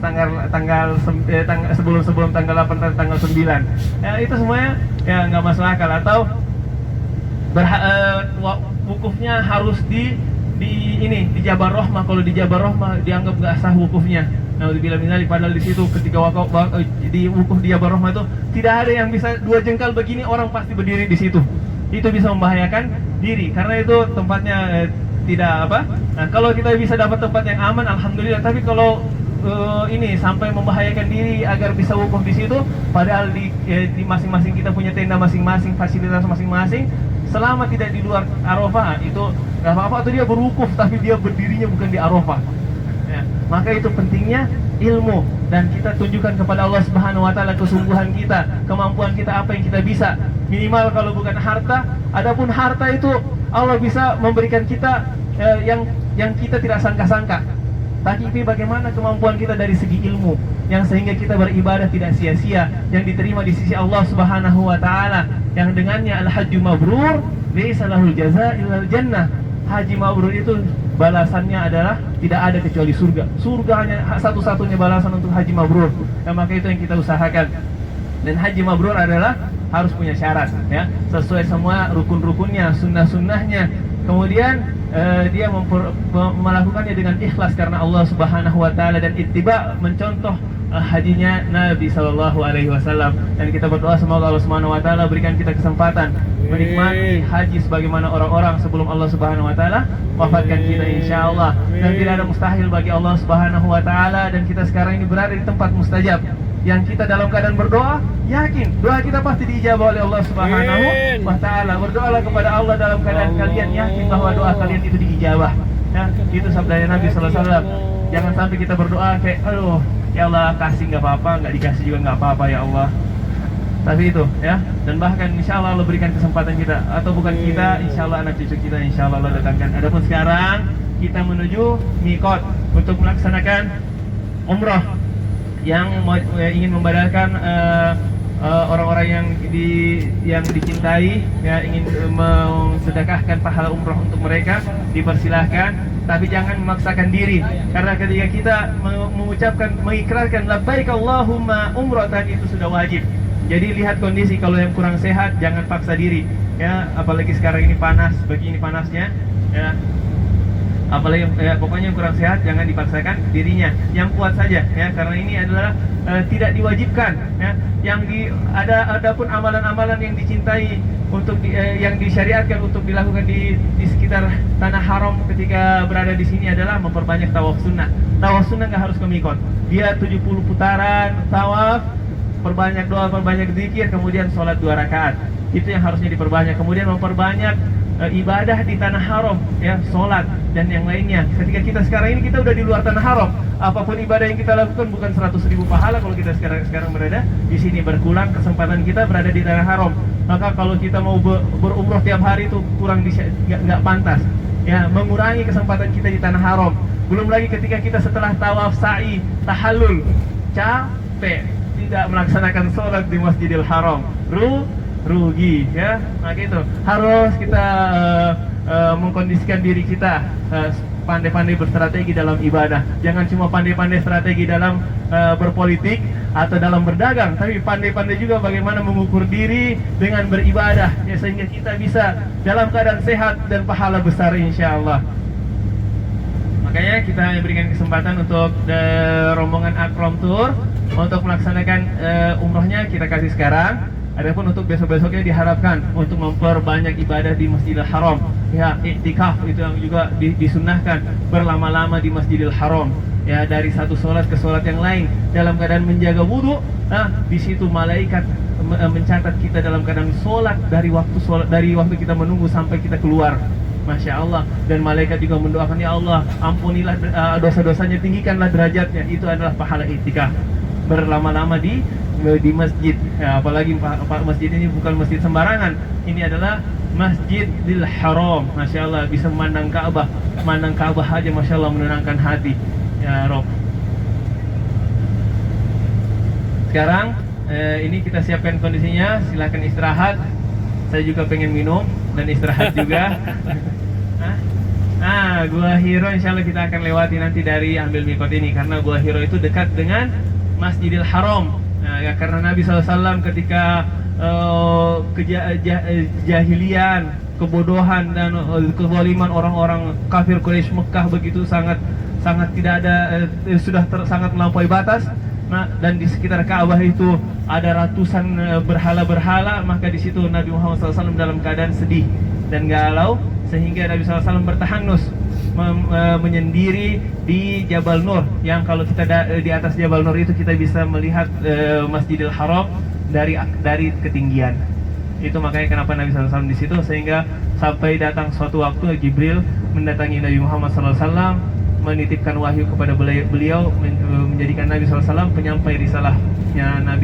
sebelum tanggal 8 atau tanggal 9. Ya, itu semuanya ya nggak masuk akal. Atau wukufnya harus di Jabal Rahmah. Kalau di Jabal Rahmah dianggap nggak sah wukufnya. Naudzubillah min dzalik. Padahal di situ ketika di wukuf di Jabal Rahmah itu tidak ada yang bisa 2 jengkal begini orang pasti berdiri di situ. Itu bisa membahayakan diri karena itu tempatnya tidak Nah, kalau kita bisa dapat tempat yang aman alhamdulillah. Tapi kalau sampai membahayakan diri agar bisa wukuf di situ, padahal di masing-masing kita punya tenda masing-masing, fasilitas masing-masing, selama tidak di luar Arafah itu nggak apa-apa. Atau dia berwukuf tapi dia berdirinya bukan di Arafah. Ya, maka itu pentingnya ilmu, dan kita tunjukkan kepada Allah Subhanahu wa taala kesungguhan kita, kemampuan kita, apa yang kita bisa. Minimal kalau bukan harta, adapun harta itu Allah bisa memberikan kita yang kita tidak sangka-sangka. Tapi bagaimana kemampuan kita dari segi ilmu, yang sehingga kita beribadah tidak sia-sia, yang diterima di sisi Allah Subhanahu wa taala, yang dengannya al-hajju mabrur laisa lahul jazaa illal jannah. Haji mabrur itu balasannya adalah tidak ada kecuali surga. Surga hanya satu-satunya balasan untuk haji mabrur. Dan maka itu yang kita usahakan. Dan haji mabrur adalah harus punya syarat, ya, sesuai semua rukun-rukunnya, sunnah-sunnahnya. Kemudian dia melakukannya dengan ikhlas karena Allah Subhanahu wa taala, dan ittiba, mencontoh hajinya Nabi sallallahu alaihi wasallam. Dan kita berdoa semoga Allah Subhanahu wa taala berikan kita kesempatan menikmati haji sebagaimana orang-orang sebelum Allah Subhanahu wa taala wafatkan kita insyaallah. Dan tidak ada mustahil bagi Allah Subhanahu wa taala, dan kita sekarang ini berada di tempat mustajab, yang kita dalam keadaan berdoa, yakin doa kita pasti diijabah oleh Allah Subhanahu wa taala. Berdoalah kepada Allah dalam keadaan kalian yakin bahwa doa kalian itu diijabah. Ya, itu sabdanya Nabi sallallahu alaihi wasallam. Jangan sampai kita berdoa kayak aduh, ya Allah kasih nggak apa-apa, nggak dikasih juga nggak apa-apa ya Allah. Tapi itu ya, dan bahkan insya Allah berikan kesempatan kita, atau bukan kita, insya Allah anak cucu kita insya Allah datangkan. Adapun sekarang kita menuju mikot untuk melaksanakan umroh yang ingin membadalkan orang-orang yang dicintai, ya, ingin mensedekahkan pahala umroh untuk mereka, dipersilahkan, tapi jangan memaksakan diri, karena ketika kita mengucapkan, mengikrarkan labbaik Allahumma umratan itu sudah wajib. Jadi lihat kondisi, kalau yang kurang sehat jangan paksa diri, ya, apalagi sekarang ini panas, begini panasnya, ya. Apalagi ya, pokoknya yang kurang sehat jangan dipaksakan dirinya, yang kuat saja, ya, karena ini adalah tidak diwajibkan, ya. Adapun amalan-amalan yang dicintai untuk yang disyariatkan untuk dilakukan di sekitar tanah haram ketika berada di sini adalah memperbanyak tawaf sunnah. Tawaf sunnah nggak harus ke mikot, dia 70 putaran tawaf, perbanyak doa, perbanyak zikir, kemudian sholat 2 rakaat. Itu yang harusnya diperbanyak. Kemudian memperbanyak ibadah di tanah haram, ya, sholat dan yang lainnya. Ketika kita sekarang ini kita udah di luar tanah haram, apapun ibadah yang kita lakukan bukan 100.000 pahala kalau kita sekarang berada di sini. Berkurang kesempatan kita berada di tanah haram. Maka kalau kita mau berumroh tiap hari itu kurang, nggak pantas, ya, mengurangi kesempatan kita di tanah haram. Belum lagi ketika kita setelah tawaf, sa'i, tahallul, capek, tidak melaksanakan sholat di Masjidil Haram, rugi, ya. Maka itu harus kita mengkondisikan diri kita, pandai-pandai berstrategi dalam ibadah. Jangan cuma pandai-pandai strategi dalam berpolitik atau dalam berdagang, tapi pandai-pandai juga bagaimana mengukur diri dengan beribadah, ya, sehingga kita bisa dalam keadaan sehat dan pahala besar insya Allah. Makanya kita berikan kesempatan untuk rombongan Akram Tour untuk melaksanakan umrohnya kita kasih sekarang. Adapun untuk besok-besoknya diharapkan untuk memperbanyak ibadah di Masjidil Haram, ya, iktikaf itu yang juga disunnahkan, berlama-lama di Masjidil Haram, ya, dari satu sholat ke sholat yang lain dalam keadaan menjaga wudhu. Nah, di situ malaikat mencatat kita dalam keadaan sholat dari waktu kita menunggu sampai kita keluar. Masya Allah. Dan malaikat juga mendoakan, ya Allah ampunilah dosa-dosanya, tinggikanlah derajatnya. Itu adalah pahala iktikaf berlama-lama di masjid, ya, apalagi masjid ini bukan masjid sembarangan. Ini adalah Masjidil Haram. Masya Allah, bisa memandang Ka'bah aja Masya Allah menenangkan hati, ya Rob. Sekarang ini kita siapkan kondisinya, silahkan istirahat. Saya juga pengen minum dan istirahat juga. Nah, Gua Hiro insya Allah kita akan lewati nanti dari ambil mikot ini, karena Gua Hiro itu dekat dengan Masjidil Haram. Nah, ya, karena Nabi SAW ketika kejahilian, kebodohan dan kezaliman orang-orang kafir Quraisy Mekah begitu sangat tidak ada, sudah sangat melampaui batas. Nah, dan di sekitar Ka'bah itu ada ratusan berhala-berhala, maka di situ Nabi Muhammad SAW dalam keadaan sedih dan galau, sehingga Nabi SAW bertahanus menyendiri di Jabal Nur, yang kalau kita di atas Jabal Nur itu kita bisa melihat Masjidil Haram dari ketinggian. Itu makanya kenapa Nabi SAW di situ, sehingga sampai datang suatu waktu Jibril mendatangi Nabi Muhammad SAW, menitipkan wahyu kepada beliau, menjadikan Nabi SAW penyampai risalahnya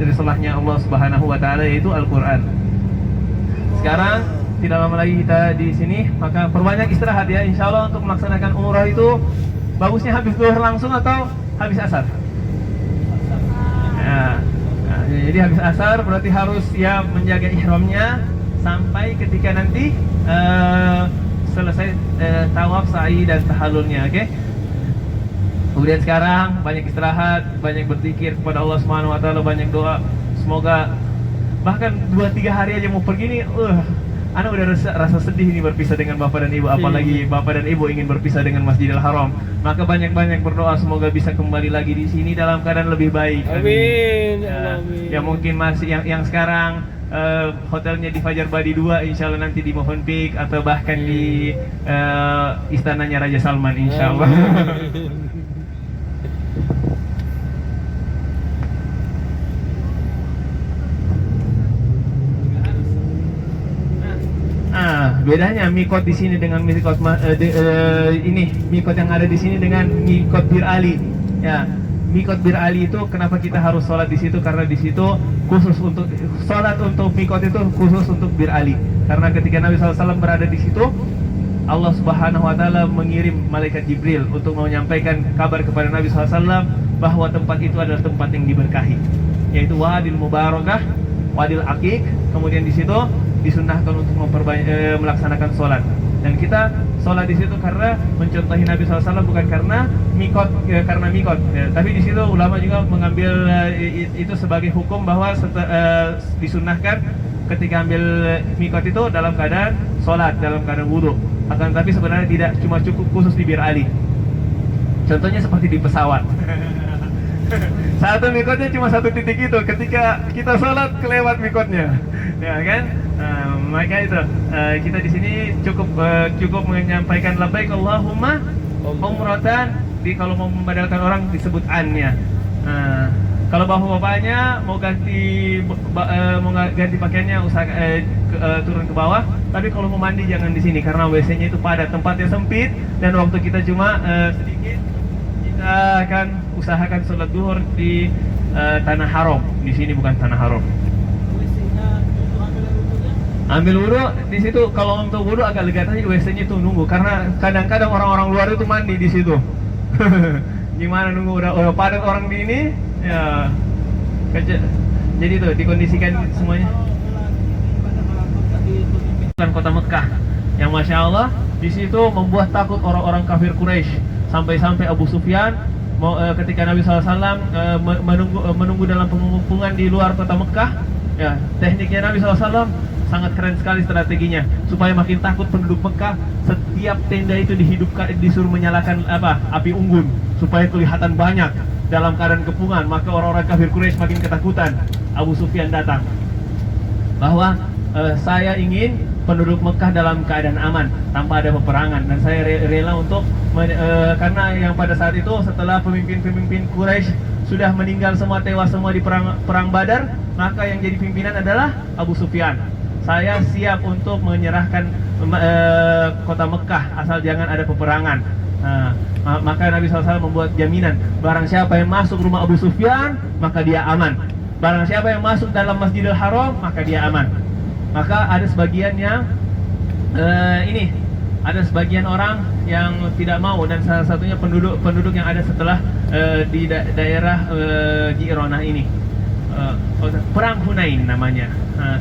risalahnya Allah Subhanahu Wa Taala, yaitu Al-Quran. Sekarang tidak lama lagi kita di sini, maka perbanyak istirahat, ya, insya Allah untuk melaksanakan umrah itu bagusnya habis zuhur langsung atau habis asar. Nah, jadi habis asar berarti harus, ya, menjaga ihramnya sampai ketika nanti selesai tawaf, sa'i dan tahallulnya, oke? Kemudian sekarang banyak istirahat, banyak berzikir kepada Allah Subhanahu Wa Taala, banyak doa. Semoga bahkan 2-3 hari aja mau pergi nih, Ana udah rasa sedih nih berpisah dengan bapak dan ibu, apalagi bapak dan ibu ingin berpisah dengan Masjidil Haram. Maka banyak-banyak berdoa semoga bisa kembali lagi di sini dalam keadaan lebih baik. Amin. Ya mungkin masih yang sekarang hotelnya di Fajar Badi 2, insya Allah nanti di Movenpick atau bahkan di istananya Raja Salman, insya Allah. bedanya mikot di sini dengan mikot ini mikot yang ada di sini dengan mikot Bir Ali. Ya, mikot Bir Ali itu kenapa kita harus sholat di situ? Karena di situ khusus untuk sholat untuk mikot itu khusus untuk Bir Ali. Karena ketika Nabi SAW berada di situ, Allah Subhanahu Wa Taala mengirim malaikat Jibril untuk menyampaikan kabar kepada Nabi SAW bahwa tempat itu adalah tempat yang diberkahi, yaitu Wadil Mubarakah, Wadil Aqiq. Kemudian di situ disunahkan untuk melaksanakan sholat, dan kita sholat di situ karena mencontohi Nabi SAW, bukan karena mikot, tapi di situ ulama juga mengambil itu sebagai hukum bahwa disunahkan ketika ambil mikot itu dalam keadaan sholat, dalam keadaan wudhu. Akan tapi sebenarnya tidak cuma cukup khusus di Bir Ali. Contohnya seperti di pesawat. Satu mikotnya cuma satu titik itu, ketika kita sholat kelewat mikotnya, ya kan? Maka itu kita di sini cukup menyampaikan labbaik Allahumma umratan. Kalau mau membadalkan orang disebut an-nya. Kalau bapak-bapaknya mau ganti pakaiannya turun ke bawah. Tapi kalau mau mandi jangan di sini karena WC-nya itu padat, tempatnya sempit, dan waktu kita cuma sedikit. Kita akan usahakan sholat duhur di tanah haram. Di sini bukan tanah haram. Ambil wudhu di situ. Kalau untuk wudhu agak lega, tapi WC-nya itu nunggu karena kadang-kadang orang-orang luar itu mandi di situ. Gimana nunggu udah padat orang di ini ya. Jadi itu dikondisikan semuanya. Kota Mekah yang masya Allah di situ membuat takut orang-orang kafir Quraisy, sampai-sampai Abu Sufyan ketika Nabi SAW menunggu dalam pengepungan di luar kota Mekah. Ya, tekniknya Nabi SAW sangat keren sekali strateginya supaya makin takut penduduk Mekah. Setiap tenda itu disuruh menyalakan api unggun supaya kelihatan banyak dalam keadaan kepungan. Maka orang-orang kafir Quraisy makin ketakutan. Abu Sufyan datang bahwa saya ingin penduduk Mekah dalam keadaan aman tanpa ada peperangan, dan saya rela untuk karena yang pada saat itu setelah pemimpin-pemimpin Quraisy sudah meninggal semua, tewas semua di perang Badar, maka yang jadi pimpinan adalah Abu Sufyan. Saya siap untuk menyerahkan kota Mekah asal jangan ada peperangan. Maka Nabi SAW membuat jaminan, barang siapa yang masuk rumah Abu Sufyan maka dia aman. Barang siapa yang masuk dalam Masjidil Haram maka dia aman. Maka ada sebagian yang ada sebagian orang yang tidak mau, dan salah satunya penduduk yang ada setelah di daerah Ji'ronah ini, perang Hunain namanya.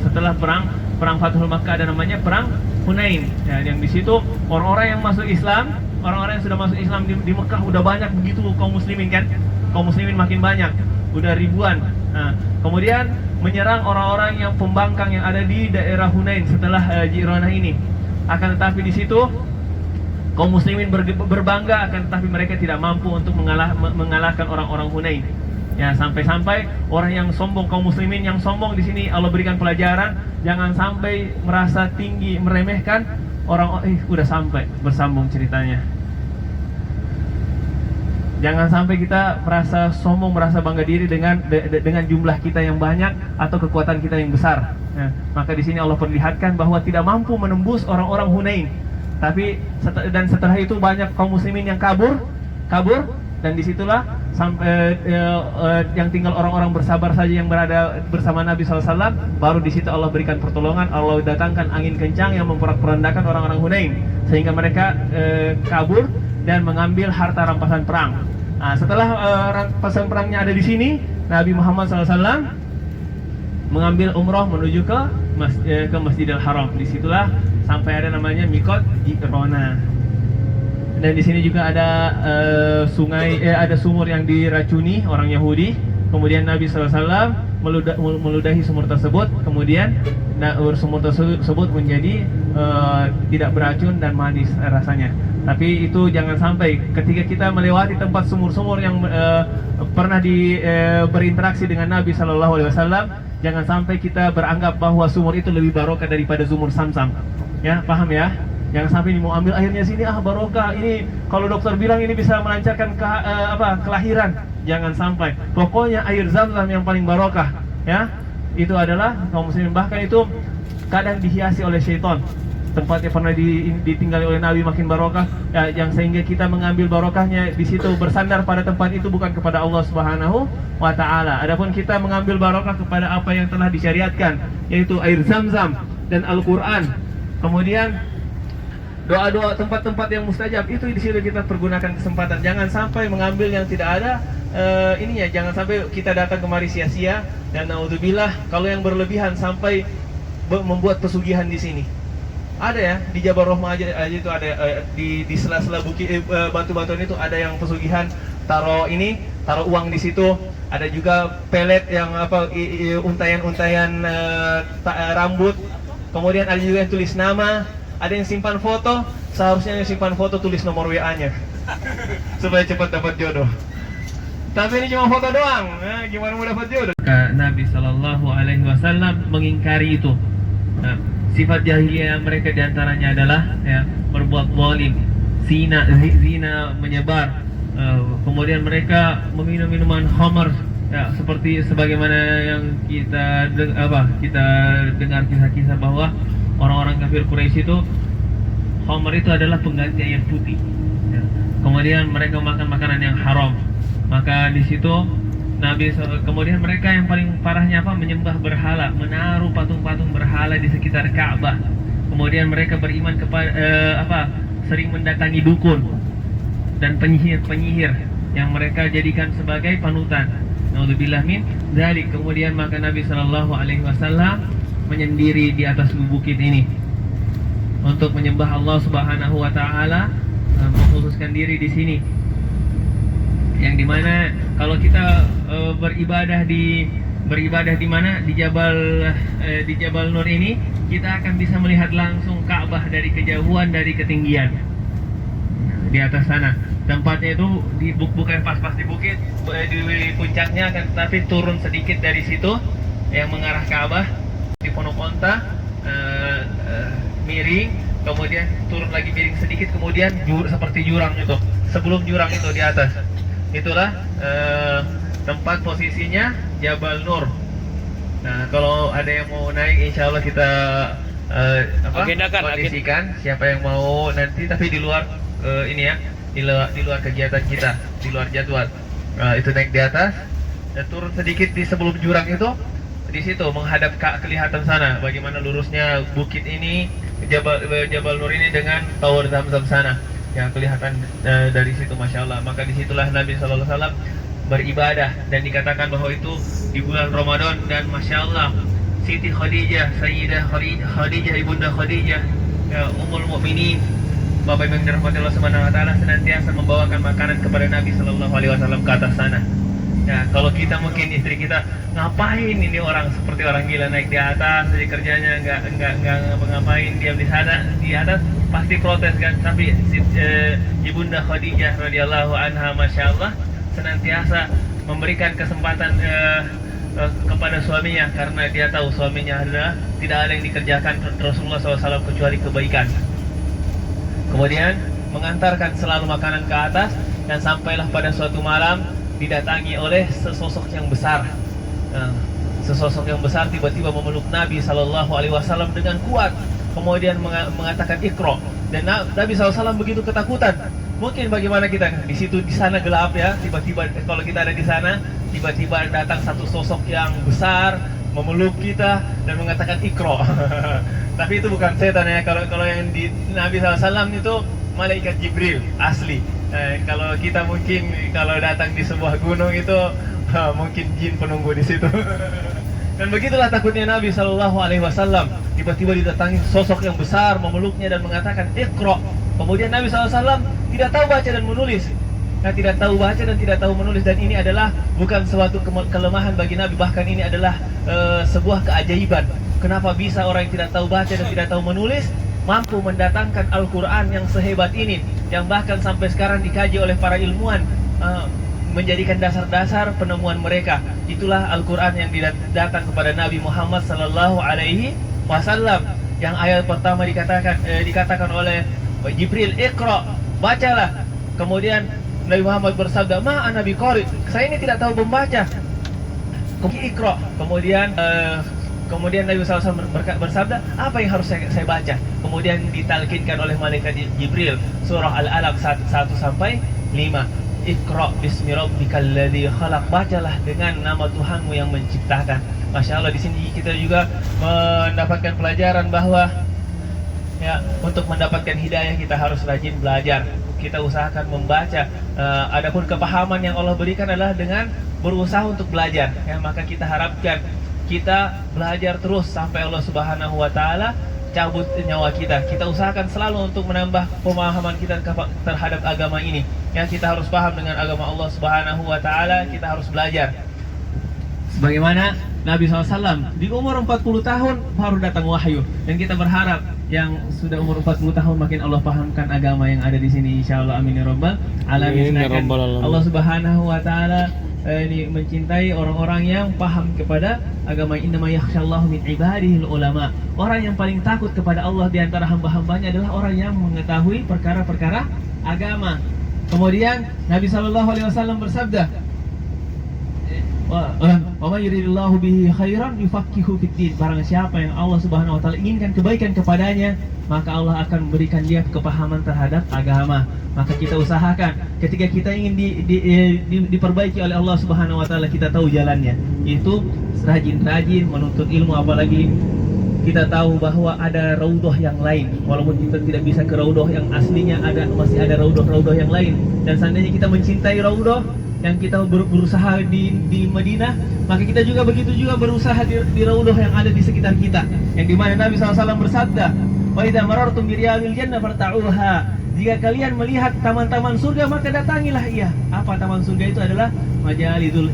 Setelah perang Fathul Makkah ada namanya perang Hunain. Ya, yang di situ orang-orang yang masuk Islam, orang-orang yang sudah masuk Islam di Mekah udah banyak begitu, kaum muslimin kan, kaum muslimin makin banyak, udah ribuan. Kemudian menyerang orang-orang yang pembangkang yang ada di daerah Hunain setelah Ji'ronah ini. Akan tetapi di situ kaum muslimin berbangga, akan tetapi mereka tidak mampu untuk mengalahkan orang-orang Hunain. Ya, sampai-sampai orang yang sombong, kaum muslimin yang sombong di sini Allah berikan pelajaran, jangan sampai merasa tinggi, meremehkan orang. Udah sampai bersambung ceritanya. Jangan sampai kita merasa sombong, merasa bangga diri dengan jumlah kita yang banyak atau kekuatan kita yang besar. Nah, maka di sini Allah perlihatkan bahwa tidak mampu menembus orang-orang Hunain. Tapi setelah itu banyak kaum muslimin yang kabur, dan disitulah sampai yang tinggal orang-orang bersabar saja yang berada bersama Nabi SAW. Baru di situ Allah berikan pertolongan, Allah datangkan angin kencang yang memporak-porandakan orang-orang Hunain sehingga mereka kabur dan mengambil harta rampasan perang. Nah, setelah rampasan perangnya ada di sini, Nabi Muhammad SAW mengambil umroh menuju ke Masjidil Haram. Disitulah sampai ada namanya Mikot Ji'ronah. Dan di sini juga ada ada sumur yang diracuni orang Yahudi. Kemudian Nabi SAW meludahi sumur tersebut. Kemudian sumur tersebut menjadi tidak beracun dan manis rasanya. Tapi itu jangan sampai ketika kita melewati tempat sumur-sumur yang pernah berinteraksi dengan Nabi SAW, jangan sampai kita beranggap bahwa sumur itu lebih barokah daripada sumur Samsam. Ya, paham ya? Jangan sampai ini mau ambil airnya sini, barokah. Ini kalau dokter bilang ini bisa melancarkan kelahiran. Jangan sampai. Pokoknya air Zam-Zam yang paling barokah, ya. Itu adalah kaum muslimin, bahkan itu kadang dihiasi oleh syaitan. tempatnya pernah ditinggali oleh Nabi makin barokah, ya, yang sehingga kita mengambil barokahnya di situ, bersandar pada tempat itu bukan kepada Allah Subhanahu wa taala. Adapun kita mengambil barokah kepada apa yang telah disyariatkan, yaitu air Zam-Zam dan Al-Qur'an. Kemudian doa-doa, tempat-tempat yang mustajab itu di situ kita pergunakan kesempatan. Jangan sampai mengambil yang tidak ada ininya, jangan sampai kita datang kemari sia-sia, dan naudzubillah kalau yang berlebihan sampai membuat pesugihan di sini. Ada ya di Jabal Rahmah aja itu ada di sela-sela bukit batu-batuan itu ada yang pesugihan, taruh uang di situ. Ada juga pelet yang untayan-untayan rambut. Kemudian ada juga yang tulis nama, ada yang simpan foto. Seharusnya yang simpan foto tulis nomor WA-nya supaya cepat dapat jodoh. Tapi ini cuma foto doang. Nah, gimana mau dapat jodoh? Nabi Shallallahu Alaihi Wasallam mengingkari itu. Nah, sifat jahiliyah mereka diantaranya adalah ya, berbuat zalim, zina menyebar. Kemudian mereka meminum minuman khamar, ya, seperti sebagaimana yang kita dengar kisah-kisah bahwa orang-orang kafir Quraisy itu khamar itu adalah pengganti air putih. Ya. Kemudian mereka makan makanan yang haram. Maka di situ kemudian mereka yang paling parahnya menyembah berhala, menaruh patung-patung berhala di sekitar Ka'bah. Kemudian mereka beriman kepada sering mendatangi dukun dan penyihir yang mereka jadikan sebagai panutan. Naudzubillah min dzalik. Kemudian maka Nabi Shallallahu Alaihi Wasallam menyendiri di atas bukit ini untuk menyembah Allah Subhanahu Wa Taala, mengkhususkan diri di sini. Yang dimana kalau kita beribadah di mana di Jabal Nur ini, kita akan bisa melihat langsung Ka'bah dari kejauhan, dari ketinggian. Nah, di atas sana tempatnya itu bukan pas-pas di bukit, di puncaknya, kan, tapi turun sedikit dari situ yang mengarah Ka'bah di Pondok Onta, miring, kemudian turun lagi miring sedikit, kemudian seperti jurang itu. Sebelum jurang itu di atas, itulah tempat posisinya Jabal Nur. Nah, kalau ada yang mau naik, insya Allah kita kondisikan siapa yang mau nanti, tapi di luar di luar kegiatan kita, di luar jadwal. Itu naik di atas dan turun sedikit di sebelum jurang itu, di situ menghadap kelihatan sana bagaimana lurusnya bukit ini, Jabal Nur ini dengan Tower Zam-Zam sana yang kelihatan dari situ, masya Allah. Maka disitulah Nabi Sallallahu Alaihi Wasallam beribadah, dan dikatakan bahwa itu di bulan Ramadan. Dan masya Allah, Siti Khadijah, Sayyidah Khadijah, ibunda Khadijah, Ummul Mukminin, Bapak Ibu yang dirahmati Allah Subhanahu Wa Taala, senantiasa membawakan makanan kepada Nabi Sallallahu Alaihi Wasallam ke atas sana. Ya, kalau kita mungkin istri kita, ngapain ini orang seperti orang gila naik di atas, jadi kerjanya nggak ngapain, diam di sana di atas, pasti protes kan. Tapi ibunda Khadijah radhiyallahu anha, masya Allah, senantiasa memberikan kesempatan kepada suaminya, karena dia tahu suaminya adalah tidak ada yang dikerjakan Rasulullah SAW kecuali kebaikan. Kemudian mengantarkan selalu makanan ke atas, dan sampailah pada suatu malam didatangi oleh sesosok yang besar. Sesosok yang besar tiba-tiba memeluk Nabi Sallallahu Alaihi Wasallam dengan kuat, kemudian mengatakan Iqra. Dan Nabi SAW begitu ketakutan. Mungkin bagaimana kita di situ, di sana gelap ya, tiba-tiba kalau kita ada di sana, tiba-tiba datang satu sosok yang besar memeluk kita dan mengatakan Iqra. Tapi itu bukan setan ya. Kalau yang di Nabi SAW itu malaikat Jibril asli. Kalau kita mungkin kalau datang di sebuah gunung itu mungkin jin penunggu di situ. Dan begitulah takutnya Nabi Shallallahu Alaihi Wasallam. Tiba-tiba didatangi sosok yang besar memeluknya dan mengatakan Iqra. Kemudian Nabi SAW tidak tahu baca dan menulis. Tidak tahu baca dan tidak tahu menulis, dan ini adalah bukan suatu kelemahan bagi Nabi, bahkan ini adalah sebuah keajaiban. Kenapa bisa orang yang tidak tahu baca dan tidak tahu menulis mampu mendatangkan Al-Quran yang sehebat ini, yang bahkan sampai sekarang dikaji oleh para ilmuwan, menjadikan dasar-dasar penemuan mereka. Itulah Al-Quran yang datang kepada Nabi Muhammad Sallallahu Alaihi Wasallam, yang ayat pertama dikatakan oleh Jibril, Iqra, bacalah. Kemudian Nabi Muhammad bersabda, ma Nabi Qari, saya ini tidak tahu membaca. Iqra. Kemudian Kemudian Nabi SAW bersabda, apa yang harus saya baca? Kemudian ditalkinkan oleh malaikat Jibril surah Al-Alaq 1 sampai 5. Iqra bismi rabbikal ladzi khalaq. Bacalah dengan nama Tuhanmu yang menciptakan. Masya Allah, di sini kita juga mendapatkan pelajaran bahwa ya, untuk mendapatkan hidayah kita harus rajin belajar. Kita usahakan membaca. Adapun kepahaman yang Allah berikan adalah dengan berusaha untuk belajar. Ya, maka kita harapkan kita belajar terus sampai Allah Subhanahu wa taala cabut nyawa kita. Kita usahakan selalu untuk menambah pemahaman kita terhadap agama ini. Ya, kita harus paham dengan agama Allah Subhanahu wa taala, kita harus belajar. Sebagaimana Nabi SAW di umur 40 tahun baru datang wahyu, dan kita berharap yang sudah umur 40 tahun makin Allah pahamkan agama yang ada di sini, insyaallah. Amin ya rabbal alamin. Allah Subhanahu wa taala ini mencintai orang-orang yang paham kepada agama. Innama yakhshallahu min ibadihil ulama. Orang yang paling takut kepada Allah di antara hamba-hambanya adalah orang yang mengetahui perkara-perkara agama. Kemudian Nabi SAW bersabda, wa man yuridillahu bihi khairan yufaqihu fiddin. Barang siapa yang Allah Subhanahu wa taala inginkan kebaikan kepadanya, maka Allah akan memberikan dia kepahaman terhadap agama. Maka kita usahakan ketika kita ingin diperbaiki oleh Allah Subhanahu wa taala, kita tahu jalannya. Itu rajin-rajin menuntut ilmu, apalagi kita tahu bahwa ada raudhah yang lain. Walaupun kita tidak bisa ke raudhah yang aslinya, masih ada raudhah yang lain. Dan seandainya kita mencintai raudhah yang kita berusaha di Madinah, maka kita juga begitu juga berusaha di raudhah yang ada di sekitar kita. Yang dimana Nabi SAW bersabda, wa idza marartum bi riyadil jannah farta'uha. Jika kalian melihat taman-taman surga, maka datangilah ia. Apa taman surga itu? Adalah majalisul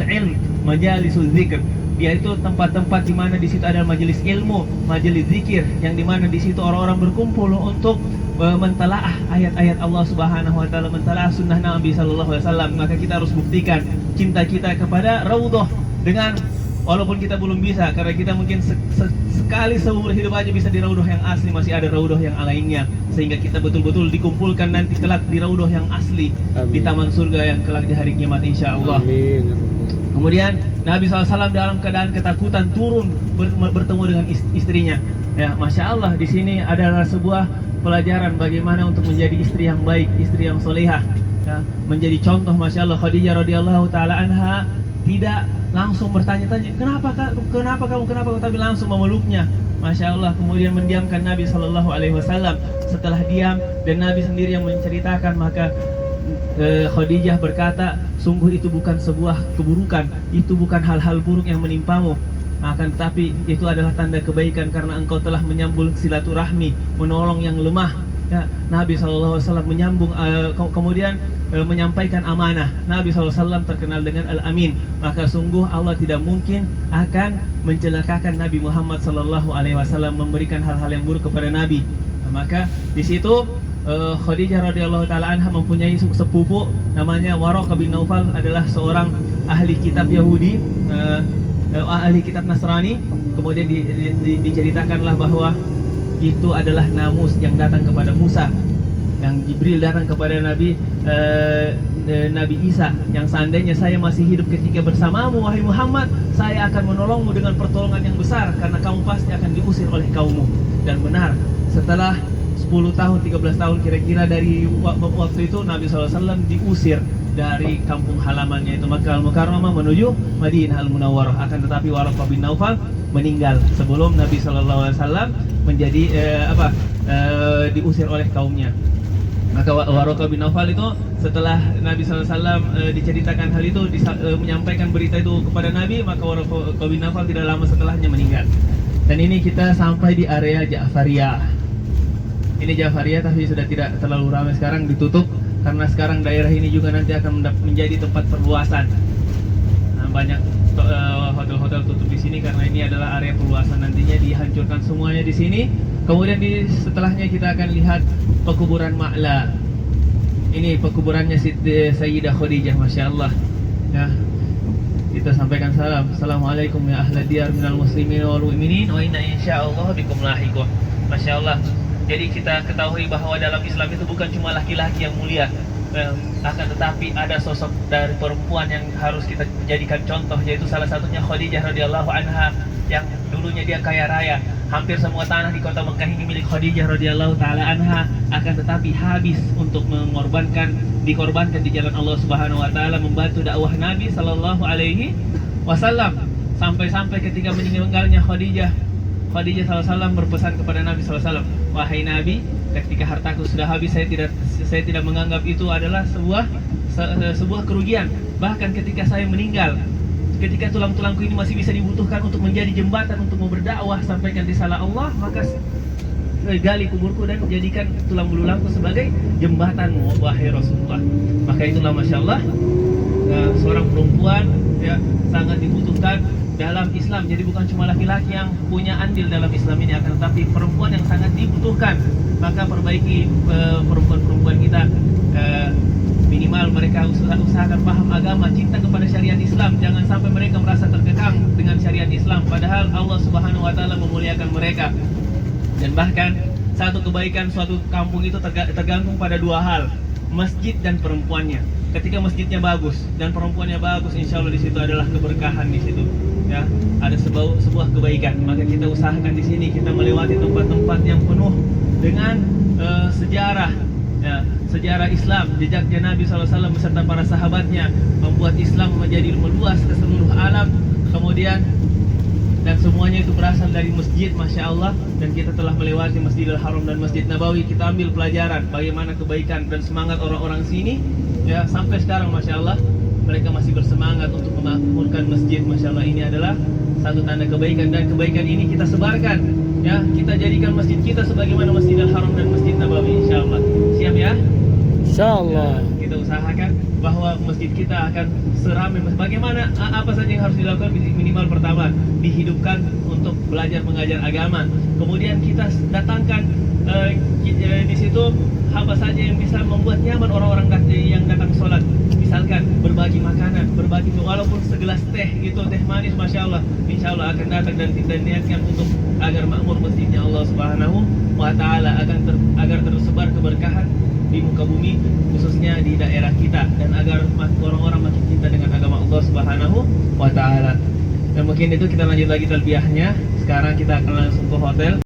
ilm, majalisul zikr. Yaitu tempat-tempat di mana di situ ada majelis ilmu, majelis zikir, yang di mana di situ orang-orang berkumpul untuk mentalaah ayat-ayat Allah Subhanahu wa taala, mentalaah sunnah Nabi sallallahu alaihi wasallam. Maka kita harus buktikan cinta kita kepada raudhah dengan, walaupun kita belum bisa, karena kita mungkin sekali seumur hidup aja bisa di raudhah yang asli, masih ada raudhah yang lainnya, sehingga kita betul-betul dikumpulkan nanti kelak di raudhah yang asli. Amin. Di taman surga yang kelak di hari kiamat, insyaallah. Amin. Kemudian Nabi SAW dalam keadaan ketakutan turun bertemu dengan istrinya. Ya, masya Allah, di sini adalah sebuah pelajaran bagaimana untuk menjadi istri yang baik, istri yang solehah. Ya, menjadi contoh, masya Allah. Khadijah radhiyallahu taala anha tidak langsung bertanya-tanya, kenapa kamu, tapi langsung memeluknya. Masya Allah. Kemudian mendiamkan Nabi Shallallahu Alaihi Wasallam. Setelah diam dan Nabi sendiri yang menceritakan, maka Khadijah berkata, sungguh itu bukan sebuah keburukan, itu bukan hal-hal buruk yang menimpamu, akan tetapi itu adalah tanda kebaikan karena engkau telah menyambung silaturahmi, menolong yang lemah. Ya, Nabi SAW menyambung, kemudian menyampaikan amanah. Nabi SAW terkenal dengan Al-Amin. Maka sungguh Allah tidak mungkin akan mencelakakan Nabi Muhammad SAW, memberikan hal-hal yang buruk kepada Nabi. Nah, maka di situ Khadijah radhiyallahu taala anha mempunyai sepupu namanya Waraqah bin Naufal, adalah seorang ahli kitab Yahudi, ahli kitab Nasrani. Kemudian diceritakanlah bahwa itu adalah namus yang datang kepada Musa, yang Jibril datang kepada Nabi Isa, yang seandainya saya masih hidup ketika bersamamu wahai Muhammad, saya akan menolongmu dengan pertolongan yang besar karena kamu pasti akan diusir oleh kaummu. Dan benar, setelah 10 tahun, 13 tahun kira-kira dari waktu itu, Nabi SAW diusir dari kampung halamannya itu Makkah Al-Mukarramah menuju Madinah Al-Munawwarah. Akan tetapi Waraqah bin Naufal meninggal sebelum Nabi SAW menjadi diusir oleh kaumnya. Maka Waraqah bin Naufal itu setelah Nabi SAW diceritakan hal itu, menyampaikan berita itu kepada Nabi, maka Waraqah bin Naufal tidak lama setelahnya meninggal. Dan ini kita sampai di area Ja'fariyah. Ini Ja'fariyah, tapi sudah tidak terlalu ramai sekarang, ditutup karena sekarang daerah ini juga nanti akan menjadi tempat perluasan. Nah, banyak hotel-hotel tutup di sini karena ini adalah area perluasan, nantinya dihancurkan semuanya di sini. Kemudian setelahnya kita akan lihat pekuburan Ma'la. Ini pekuburannya Sayyidah Khadijah, masya Allah. Ya, kita sampaikan salam. Assalamualaikum ya ahla diyar minal muslimin wal mu'minin wa inna insyaallah bikum lahiqun. Masya Allah. Jadi kita ketahui bahwa dalam Islam itu bukan cuma laki-laki yang mulia, akan tetapi ada sosok dari perempuan yang harus kita jadikan contoh, yaitu salah satunya Khadijah radhiyallahu anha, dulunya dia kaya raya. Hampir semua tanah di kota Mekah ini milik Khadijah radhiyallahu taala anha, akan tetapi habis untuk dikorbankan di jalan Allah Subhanahu wa taala, membantu dakwah Nabi sallallahu alaihi wasallam. Sampai-sampai ketika meninggalnya Khadijah sallallahu alaihi wasallam berpesan kepada Nabi sallallahu alaihi wasallam, "Wahai Nabi, ketika hartaku sudah habis, saya tidak menganggap itu adalah sebuah kerugian. Bahkan ketika saya meninggal, ketika tulang-tulangku ini masih bisa dibutuhkan untuk menjadi jembatan untuk mau berdakwah sampaikan risalah Allah, maka gali kuburku dan jadikan tulang belulangku sebagai jembatanmu, wahai Rasulullah." Maka itulah masya Allah, seorang perempuan ya sangat dibutuhkan dalam Islam. Jadi bukan cuma laki-laki yang punya andil dalam Islam ini, akan tetapi perempuan yang sangat dibutuhkan. Maka perbaiki perempuan-perempuan kita, minimal mereka usahakan paham agama, cinta kepada syariat Islam. Jangan sampai mereka merasa terkekang dengan syariat Islam, padahal Allah Subhanahu wa taala memuliakan mereka. Dan bahkan satu kebaikan suatu kampung itu tergantung pada dua hal, masjid dan perempuannya. Ketika masjidnya bagus dan perempuannya bagus, insya Allah di situ adalah keberkahan di situ. Ya, ada sebuah kebaikan. Maka kita usahakan di sini kita melewati tempat-tempat yang penuh dengan sejarah, ya, sejarah Islam, jejaknya Nabi SAW beserta para sahabatnya, membuat Islam menjadi meluas ke seluruh alam. Kemudian dan semuanya itu berasal dari masjid, masya Allah. Dan kita telah melewati Masjidil Haram dan Masjid Nabawi. Kita ambil pelajaran bagaimana kebaikan dan semangat orang-orang sini. Ya, sampai sekarang masya Allah mereka masih bersemangat untuk memakmurkan masjid. Masya Allah, ini adalah satu tanda kebaikan, dan kebaikan ini kita sebarkan. Ya, kita jadikan masjid kita sebagaimana Masjidil Haram dan Masjid Nabawi. Insya Allah, siap ya? Insya Allah. Kita usahakan bahwa masjid kita akan seramai. Bagaimana, apa saja yang harus dilakukan? Minimal pertama dihidupkan untuk belajar mengajar agama. Kemudian kita datangkan di situ apa saja yang bisa membuat nyaman orang-orang yang datang sholat. Misalkan berbagi makanan, berbagi walaupun segelas teh gitu, teh manis, masya Allah, insya Allah akan datang dan niatkan untuk agar makmur masjidnya Allah Subhanahu wa taala, agar tersebar keberkahan di muka bumi, khususnya di daerah kita, dan agar orang-orang makin cinta dengan agama Allah Subhanahu wa taala. Dan mungkin itu kita lanjut lagi talbiyahnya. Sekarang kita akan langsung ke hotel.